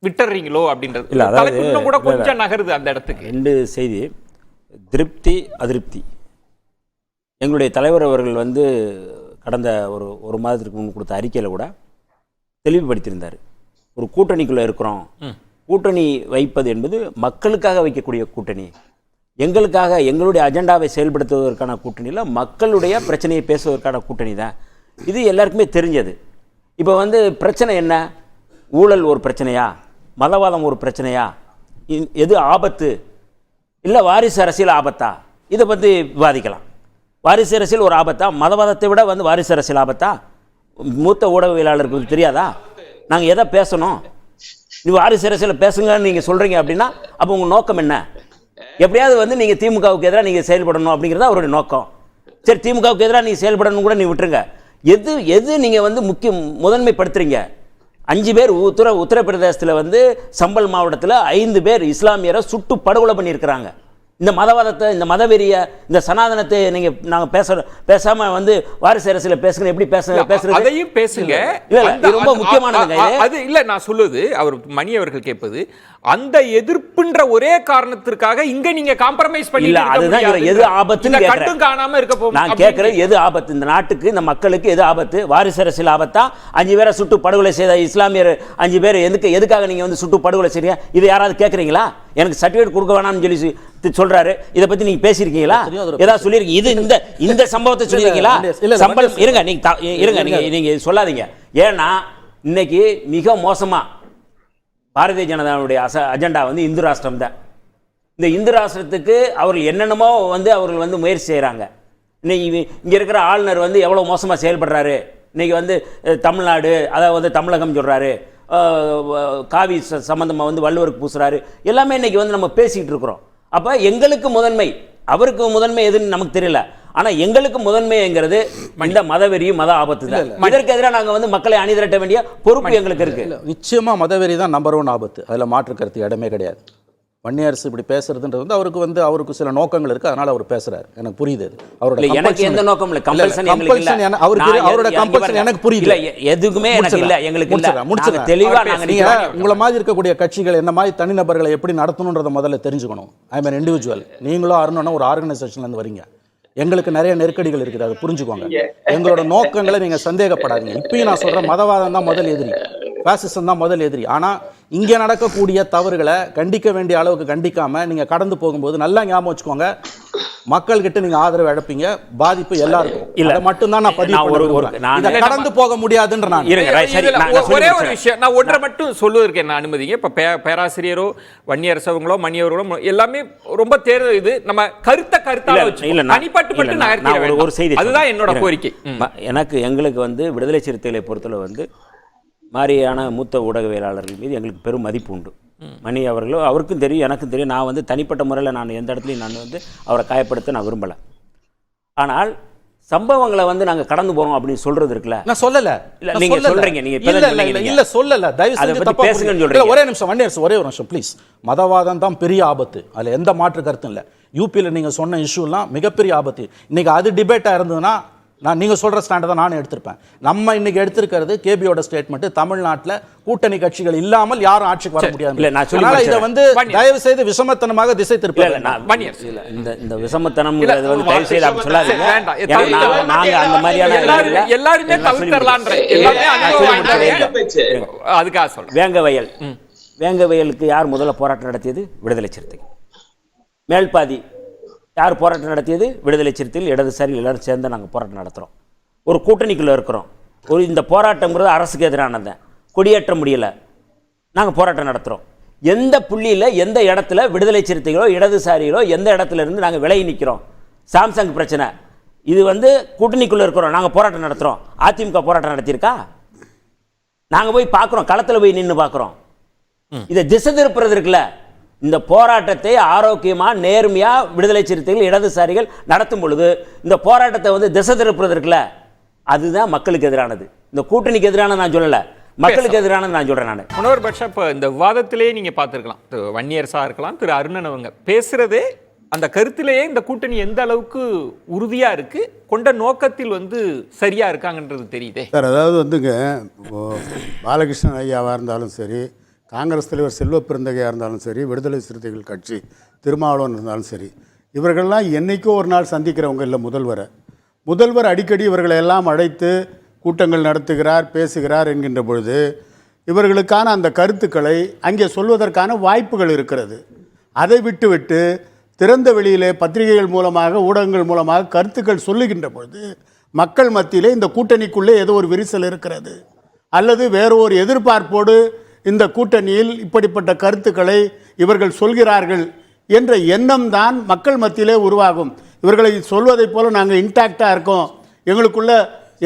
விட்டுறீங்களோ அப்படின்றது இல்ல. அதாவது கூட கொஞ்சம் நகருது அந்த இடத்துக்கு. ரெண்டு செய்தி, திருப்தி அதிருப்தி. எங்களுடைய தலைவர் அவர்கள் கடந்த ஒரு மாதத்திற்கு முன் கொடுத்த அறிக்கையில் கூட தெளிவுபடுத்தியிருந்தார். ஒரு கூட்டணிக்குள்ளே இருக்கிறோம், கூட்டணி வைப்பது என்பது மக்களுக்காக வைக்கக்கூடிய கூட்டணி, எங்களுக்காக எங்களுடைய அஜெண்டாவை செயல்படுத்துவதற்கான கூட்டணியில் மக்களுடைய பிரச்சனையை பேசுவதற்கான கூட்டணி தான். இது எல்லாருக்குமே தெரிஞ்சது. இப்போ வந்து பிரச்சனை என்ன? ஊழல் ஒரு பிரச்சனையா, மதவாதம் ஒரு பிரச்சனையா, எது ஆபத்து, இல்லை வாரிசு அரசியல் ஆபத்தா? இதை பற்றி விவாதிக்கலாம். வாரிசு அரசியல் ஒரு ஆபத்தா? மதவாதத்தை விட வந்து வாரிசு அரசியல் ஆபத்தா? மூத்த ஊடகவியலாளர்களுக்கு தெரியாதா? நாங்கள் எதை பேசணும்? நீ வாரிசு அரசியல் பேசுங்கன்னு நீங்கள் சொல்கிறீங்க அப்படின்னா அப்போ உங்கள் நோக்கம் என்ன? எப்படியாவது வந்து நீங்கள் திமுகவுக்கு எதிராக நீங்கள் செயல்படணும் அப்படிங்கிறது அவருடைய நோக்கம். சரி, திமுகவுக்கு எதிராக நீங்கள் செயல்படணும் கூட நீ விட்டுருங்க. எது நீங்கள் வந்து முதன்மைப்படுத்துறீங்க? 5 பேர் உத்தரப்பிரதேசத்தில் வந்து சம்பல் மாவட்டத்தில் 5 பேர் இஸ்லாமியரை சுட்டு படுகொலை பண்ணியிருக்கிறாங்க. இந்த மதவாதத்தை, இந்த மதவெறிய, இந்த சனாதனத்தை நாங்கள் பேசாமல் வந்து வாரிசு அரசியல பேசுங்க. எப்படி பேசுறது? அதையும் பேசுங்க. இது ரொம்ப முக்கியமானதுங்க. அது இல்ல, நான் சொல்லுது அவர் மணி அவர்கள் கேட்பது, அந்த எதிர்ப்புன்ற ஒரே காரணத்திற்காக இங்க நீங்க காம்ப்ரமைஸ் பண்ணி இல்ல. அதுதான் எது ஆபத்துன்னு கட்டும் காணாம இருக்க போகும். நான் கேட்கிறேன், எது ஆபத்து இந்த நாட்டுக்கு, இந்த மக்களுக்கு எது ஆபத்து? வாரிசு அரசியல் ஆபத்தா? 5 பேரை சுட்டு படுகொலை செய்த இஸ்லாமியர் 5 பேர் எதுக்காக நீங்க வந்து சுட்டு படுகொலை செய்றீங்க? இது யாராவது கேட்கறீங்களா? எனக்கு சர்டிஃபிகேட் கொடுக்க வேணாம்னு சொல்லி சொல்றாரு. இதை பத்தி நீங்க பேசியிருக்கீங்களா? ஏதாவது சொல்லியிருக்கீங்க? இது இந்த சம்பவத்தை சொல்லியிருக்கீங்களா? சம்பளம் இருங்க, நீங்க சொல்லாதீங்க. ஏன்னா இன்னைக்கு மிக மோசமா பாரதிய ஜனதாவுடைய அஜெண்டா வந்து இந்து ராஷ்டிரம் தான். இந்த இந்து ராஷ்டிரத்துக்கு அவர்கள் என்னென்னமோ வந்து அவர்கள் வந்து முயற்சி செய்கிறாங்க. இன்னைக்கு இங்கே இருக்கிற ஆளுநர் வந்து எவ்வளோ மோசமாக செயல்படுறாரு. இன்னைக்கு வந்து தமிழ்நாடு, அதாவது வந்து தமிழகம் சொல்கிறாரு, காவி சம்பந்தமாக வந்து வள்ளுவருக்கு பூசுறாரு. எல்லாமே இன்னைக்கு வந்து நம்ம பேசிக்கிட்டு இருக்கிறோம். அப்போ எங்களுக்கு முதன்மை, அவருக்கு முதன்மை எதுன்னு நமக்கு தெரியல. ஆனால் எங்களுக்கு முதன்மைங்கிறது இந்த மதவெறியும் மத ஆபத்து தான். இதற்கு எதிராக நாங்கள் வந்து மக்களை அணிதிரட்ட வேண்டிய பொறுப்பு எங்களுக்கு இருக்கு. நிச்சயமாக மதவெறி தான் நம்பர் 1 ஆபத்து. அதில் மாற்று கருத்து இடமே கிடையாது. வன்னியரசு இப்படி பேசுறதுன்றது வந்து அவருக்கு சில நோக்கங்கள் இருக்கு, அதனால அவர் பேசுறாரு. எனக்கு புரியுது. அவரோட எனக்கு எந்த நோக்கம் இல்லை. கம்பல்சன் அவரோட கம்பல்சன் எனக்கு புரியுது. எதுக்குமே எனக்கு இல்ல. எங்களுக்கு இல்ல. தெளிவா நீங்க உங்களை மாதிரி இருக்கக்கூடிய கட்சிகள் என்ன மாதிரி தனிநபர்களை எப்படி நடத்தணும்ன்றத முதல்ல தெரிஞ்சுக்கணும். I am an individual. நீங்களும் அருணும்னா ஒரு ஆர்கனைசேஷன்ல இருந்து வரீங்க. எங்களுக்கு நிறைய நெருக்கடிகள் இருக்குது, அதை புரிஞ்சுக்கோங்க. எங்களோட நோக்கங்களை நீங்க சந்தேகப்படாதீங்க. இப்பயும் நான் சொல்றேன், மதவாதம் தான் முதல் எதிரி, பாசிசம் தான் முதல் எதிரி. ஆனா இங்கே நடக்கக்கூடிய தவறுகளை கண்டிக்க வேண்டிய அளவுக்கு கண்டிக்காம நீங்க கடந்து போகும்போது நல்லா ஞாபகம் வச்சுக்கோங்க, மக்கள்கிட்ட நீங்க ஆதரவு இழப்பீங்க. பாதிப்பு எல்லாருக்கும். இல்ல மட்டும்தான் நான் பதிவு கடந்து போக முடியாதுன்ற நான் ஒரே ஒரு விஷயம் நான் ஒன்றை மட்டும் சொல்லுவதற்கு என்ன அனுமதிங்க. இப்ப பேராசிரியரோ வன்னியரசவங்களோ மணியவர்களோ எல்லாமே ரொம்ப தேர்தல் இது நம்ம கருத்தால வச்சு தனிப்பட்டு ஒரு செய்தி, அதுதான் என்னோட கோரிக்கை. எங்களுக்கு வந்து விடுதலை சிறுத்தைகளை பொறுத்தவரை வந்து மாதிரியான மூத்த ஊடகவியலாளர்கள் மீது எங்களுக்கு பெரும் மதிப்பு உண்டு. மணி அவர்களோ அவருக்கும் தெரியும், எனக்கும் தெரியும். நான் வந்து தனிப்பட்ட முறையில் நான் எந்த இடத்துலையும் நான் வந்து அவரை காயப்படுத்த நான் விரும்பலை. ஆனால் சம்பவங்களை வந்து நாங்கள் கடந்து போறோம் அப்படின்னு சொல்றது இருக்குல்ல, நான் சொல்லலை. இல்லை நீங்க சொல்றீங்க, நீங்க இல்ல சொல்லல, தயவு செஞ்சு பேசுங்கன்னு சொல்றீங்க. ஒரே நிமிஷம் வன்னியரசு, ஒரே ஒரு நிமிஷம் ப்ளீஸ். மதவாதம் தான் பெரிய ஆபத்து, அதுல எந்த மாற்று கருத்தும் இல்லை. யூபியில் நீங்க சொன்ன இஷ்யூலாம் மிகப்பெரிய ஆபத்து. இன்னைக்கு அது டிபேட்டா இருந்ததுன்னா நீங்கள் சொல்கிற ஸ்டாண்டை தான் நான் எடுத்திருப்பேன். நம்ம இன்னைக்கு எடுத்திருக்கிறது கேபியோட ஸ்டேட்மெண்ட், தமிழ்நாட்டில் கூட்டணி கட்சிகள் இல்லாமல் யாரும் ஆட்சிக்கு வர முடியாது. இல்லை நான் சொல்லி இதை வந்து தயவு செய்து விஷமத்தனமாக திசை திருப்ப இந்த விஷமத்தனம் தயவு செய்து அப்படி சொல்லாதீங்க. நாங்கள் அந்த மாதிரியான எல்லாருமே அதுக்காக சொல்றேன். வேங்கவயலுக்கு யார் முதல்ல போராட்டம் நடத்தியது? விடுதலை சிறுத்தைகள். மேல்பாதி யார் போராட்டம் நடத்தியது? விடுதலை சிறுத்தைகள், இடதுசாரி எல்லாரும் சேர்ந்து நாங்கள் போராட்டம் நடத்துகிறோம். ஒரு கூட்டணிக்குள்ளே இருக்கிறோம். இந்த போராட்டங்கிறது அரசுக்கு எதிரானது, கொடியேற்ற முடியலை, நாங்கள் போராட்டம் நடத்துகிறோம். எந்த புள்ளியில் எந்த இடத்துல விடுதலை சிறுத்தைகளோ இடதுசாரிகளோ எந்த இடத்துல இருந்து நாங்கள் விலகி நிற்கிறோம்? சாம்சங் பிரச்சனை, இது வந்து கூட்டணிக்குள்ளே இருக்கிறோம், நாங்கள் போராட்டம் நடத்துகிறோம். அதிமுக போராட்டம் நடத்தியிருக்கா? நாங்கள் போய் பார்க்குறோம், களத்தில் போய் நின்று பார்க்குறோம். இதை திசை திருப்புறது இருக்குல்ல, இந்த போராட்டத்தை ஆரோக்கியமா நேர்மையா விடுதலை சிறுத்தைகள் இடதுசாரிகள் நடத்தும் பொழுது இந்த போராட்டத்தை வந்து திசை திருப்புறது இருக்குல்ல, அதுதான் மக்களுக்கு எதிரானது. இந்த கூட்டணிக்கு எதிரான நான் சொல்லல, மக்களுக்கு எதிரானது நான் சொல்றேன். நான் முனவர் பட்சா இப்போ இந்த விவாதத்திலேயே நீங்க பார்த்துருக்கலாம், திரு வன்னியரசா இருக்கலாம், திரு அருணன் அவங்க பேசுறதே அந்த கருத்திலேயே இந்த கூட்டணி எந்த அளவுக்கு உறுதியா இருக்கு, கொண்ட நோக்கத்தில் வந்து சரியா இருக்காங்கன்றது தெரியுதே சார். அதாவது வந்துங்க, பாலகிருஷ்ணன் ஐயாவாக இருந்தாலும் சரி, காங்கிரஸ் தலைவர் செல்வ பெருந்தகையாக இருந்தாலும் சரி, விடுதலை சிறுத்தைகள் கட்சி திருமாவளவன் இருந்தாலும் சரி, இவர்கள்லாம் என்றைக்கோ ஒரு நாள் சந்திக்கிறவங்க இல்லை முதல்வர் அடிக்கடி இவர்களை எல்லாம் அழைத்து கூட்டங்கள் நடத்துகிறார், பேசுகிறார் என்கின்ற பொழுது இவர்களுக்கான அந்த கருத்துக்களை அங்கே சொல்வதற்கான வாய்ப்புகள் இருக்கிறது. அதை விட்டுவிட்டு திறந்த வெளியிலே பத்திரிகைகள் மூலமாக ஊடகங்கள் மூலமாக கருத்துக்கள் சொல்லுகின்ற பொழுது மக்கள் மத்தியிலே இந்த கூட்டணிக்குள்ளே ஏதோ ஒரு விரிசல் இருக்கிறது, அல்லது வேறு ஒரு எதிர்பார்ப்போடு இந்த கூட்டணியில் இப்படிப்பட்ட கருத்துக்களை இவர்கள் சொல்கிறார்கள் என்ற எண்ணம் தான் மக்கள் மத்தியிலே உருவாகும். இவர்களை சொல்வதைப் போல நாங்கள் இன்டாக்டாக இருக்கோம், எங்களுக்குள்ள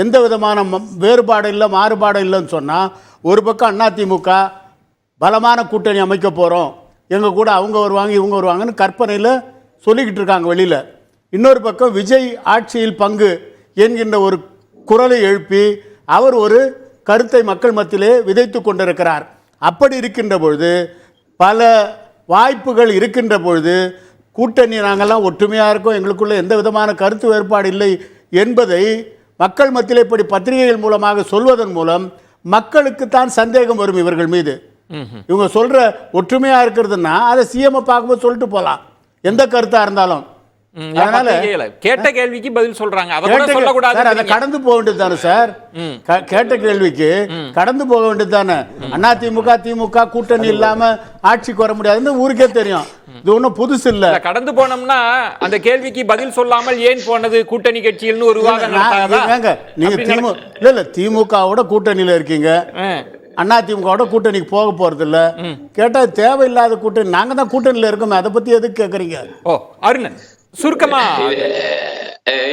எந்த விதமான வேறுபாடு இல்லை மாறுபாடு இல்லைன்னு சொன்னால், ஒரு பக்கம் அதிமுக பலமான கூட்டணி அமைக்க போகிறோம், எங்கள் கூட அவங்க வருவாங்க இவங்க வருவாங்கன்னு கற்பனையில் சொல்லிக்கிட்டு இருக்காங்க வெளியில். இன்னொரு பக்கம் விஜய் ஆட்சியில் பங்கு என்கின்ற ஒரு குரலை எழுப்பி அவர் ஒரு கருத்தை மக்கள் மத்தியிலே விதைத்து கொண்டிருக்கிறார். அப்படி இருக்கின்ற பொழுது, பல வாய்ப்புகள் இருக்கின்ற பொழுது, கூட்டணி நாங்கள்லாம் ஒற்றுமையாக இருக்கோம், எங்களுக்குள்ள எந்த விதமான கருத்து வேறுபாடு இல்லை என்பதை மக்கள் மத்தியில் இப்படி பத்திரிகைகள் மூலமாக சொல்வதன் மூலம் மக்களுக்குத்தான் சந்தேகம் வரும் இவர்கள் மீது. இவங்க சொல்ற ஒற்றுமையா இருக்கிறதுன்னா அதை சிஎம் பார்க்கும்போது சொல்லிட்டு போகலாம், எந்த கருத்தா இருந்தாலும். அதனால கேட்ட கேள்விக்கு பதில் சொல்றாங்க, அதை கடந்து போக வேண்டியது தானே சார்? கேட்ட கேள்விக்கு கடந்து போக வேண்டியது தானே. அதிமுக திமுக கூட்டணி இல்லாம ஆட்சிக்கு வர முடியாதுன்னு ஊருக்கே தெரியும், இது ஒன்றும் புதுசு இல்ல. கடந்து போனோம்னா அந்த கேள்விக்கு பதில் சொல்லாமல் ஏன் போனது கூட்டணி கட்சியில் ஒரு விவாதம் நீங்க திமுகவோட கூட்டணியில இருக்கீங்க, அதிமுகவோட கூட்டணிக்கு போக போறது இல்ல. கேட்டா தேவையில்லாத கூட்டணி, நாங்க தான் கூட்டணியில இருக்கோம், அதை பத்தி எதுக்கு கேக்குறீங்க? ஓ அருணன் சுருக்கமா.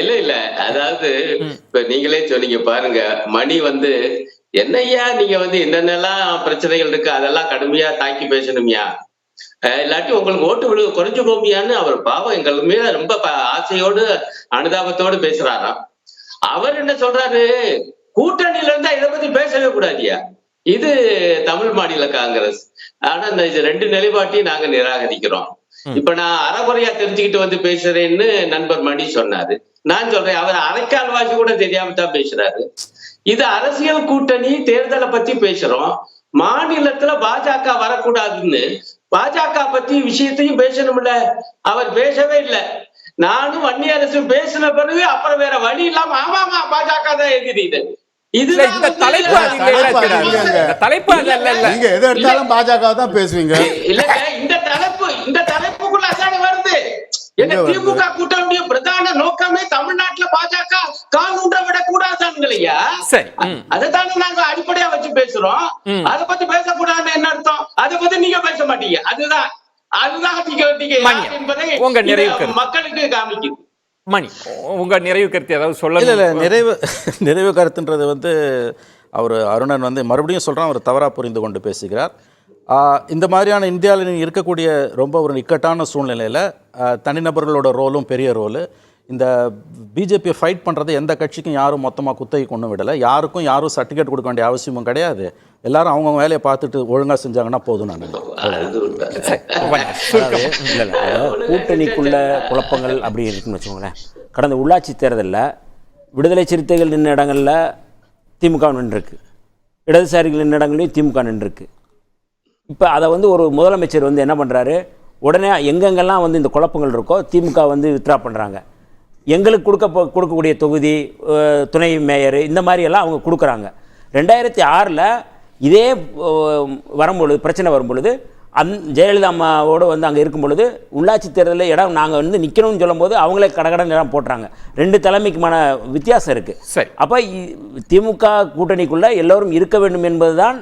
இல்ல அதாவது இப்ப நீங்களே சொன்னீங்க பாருங்க, மணி என்னையா நீங்க என்னென்னலாம் பிரச்சனைகள் இருக்கு அதெல்லாம் கடுமையா தாக்கி பேசணும்யா, இல்லாட்டி உங்களுக்கு ஓட்டு விழு குறைஞ்சு போமியான்னு அவர் பாவம் எங்களுமே ரொம்ப ஆசையோடு அனுதாபத்தோடு பேசுறாராம். அவர் என்ன சொல்றாரு, கூட்டணியில இருந்தா இதை பத்தி பேசவே கூடாதியா, இது தமிழ் மாநில காங்கிரஸ். ஆனா இந்த ரெண்டு நிலைப்பாட்டையும் நாங்க நிராகரிக்கிறோம். இப்ப நான் அறகுறையா தெரிஞ்சுக்கிட்டு பேசுறேன்னு நண்பர் மணி சொன்னாரு. நான் சொல்றேன், அவர் அரைக்கால்வாசி கூட தெரியாம தான் பேசுறாரு. இது அரசியல் கூட்டணி தேர்தலை பத்தி பேசுறோம், மாநிலத்துல பாஜக வரக்கூடாதுன்னு பாஜக பத்தி விஷயத்தையும் பேசணும்ல, அவர் பேசவே இல்லை. நானும் வன்னியரசு பேசின பிறகு அப்புறம் வேற வழி இல்லாம ஆமாமா பாஜக தான் எதிரிது. பாஜக தான் பேசுவீங்க. இல்லங்க, இந்த தலைப்புக்குள்ள அதான வருது. திமுக கூட்டணிய பிரதான நோக்கமே தமிழ்நாட்டுல பாஜக கால் ஊன்ற விடக்கூடாதுங்களையா, அதைத்தானே நாங்க அடிப்படையா வச்சு பேசுறோம். அதை பத்தி பேசக்கூடாதுன்னு என்ன அர்த்தம்? அதை பத்தி நீங்க பேச மாட்டீங்க, அதுதான் என்பதை மக்களுக்கு காமிக்குது. மணி, உங்க நிறைவு கருத்து ஏதாவது சொல்ல? இல்லை, நிறைவு கருத்துன்றது அவர் அருணன் மறுபடியும் சொல்கிறான், அவர் தவறாக புரிந்து கொண்டு பேசுகிறார். இந்த மாதிரியான இந்தியாவில் இருக்கக்கூடிய ரொம்ப ஒரு இக்கட்டான சூழ்நிலையில் தனிநபர்களோட ரோலும் பெரிய ரோலு. இந்த பிஜேபியை ஃபைட் பண்ணுறது எந்த கட்சிக்கும் யாரும் மொத்தமாக குத்தகை கொண்டு விடலை, யாருக்கும் யாரும் சர்டிஃபிகேட் கொடுக்க வேண்டிய அவசியமும் கிடையாது. எல்லாரும் அவங்கவுங்க வேலையை பார்த்துட்டு ஒழுங்காக செஞ்சாங்கன்னா போதும். நான் கூட்டணிக்குள்ள குழப்பங்கள் அப்படி இருக்குன்னு வச்சுக்கோங்களேன். கடந்த உள்ளாட்சி தேர்தலில் விடுதலை சிறுத்தைகள் நின்ற இடங்களில் திமுக நின்றுருக்கு, இடதுசாரிகள் நின்ற இடங்களையும் திமுக நின்றுருக்கு. இப்போ அதை ஒரு முதலமைச்சர் என்ன பண்ணுறாரு, உடனே எங்கெங்கெல்லாம் இந்த குழப்பங்கள் இருக்கோ திமுக வித்ரா பண்ணுறாங்க. எங்களுக்கு கொடுக்கக்கூடிய தொகுதி துணை மேயர் இந்த மாதிரியெல்லாம் அவங்க கொடுக்குறாங்க. 2006 இதே வரும்பொழுது பிரச்சனை வரும்பொழுது ஜெயலலிதா அம்மாவோடு அங்கே இருக்கும் பொழுது உள்ளாட்சி தேர்தலில் இடம் நாங்கள் நிற்கணும்னு சொல்லும்போது அவங்களே கடகடன் இடம் போட்டுறாங்க. ரெண்டு தலைமைக்குமான வித்தியாசம் இருக்குது. அப்போ திமுக கூட்டணிக்குள்ளே எல்லோரும் இருக்க வேண்டும் என்பது தான்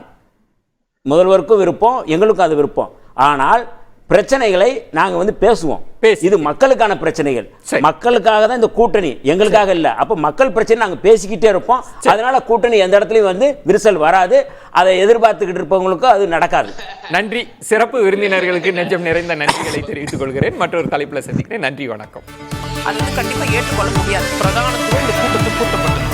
முதல்வருக்கும் விருப்பம், எங்களுக்கும் அது விருப்பம். ஆனால் பிரச்சனைகளை நாங்கள் பேசுவோம், இது மக்களுக்கான பிரச்சனைகள், மக்களுக்காக தான் இந்த கூட்டணி, எங்களுக்காக இல்லை. அப்போ மக்கள் பிரச்சனை நாங்கள் பேசிக்கிட்டே இருப்போம். அதனால கூட்டணி எந்த இடத்துலையும் விரிசல் வராது, அதை எதிர்பார்த்துக்கிட்டு இருப்பவங்களுக்கும் அது நடக்காது. நன்றி. சிறப்பு விருந்தினர்களுக்கு நெஞ்சம் நிறைந்த நன்றிகளை தெரிவித்துக் கொள்கிறேன். மற்றொரு தலைப்பில் சந்திக்கிறேன். நன்றி, வணக்கம். அது கண்டிப்பா ஏற்றுக்கொள்ள முடியாது. பிரதான கூட்டப்பட்டு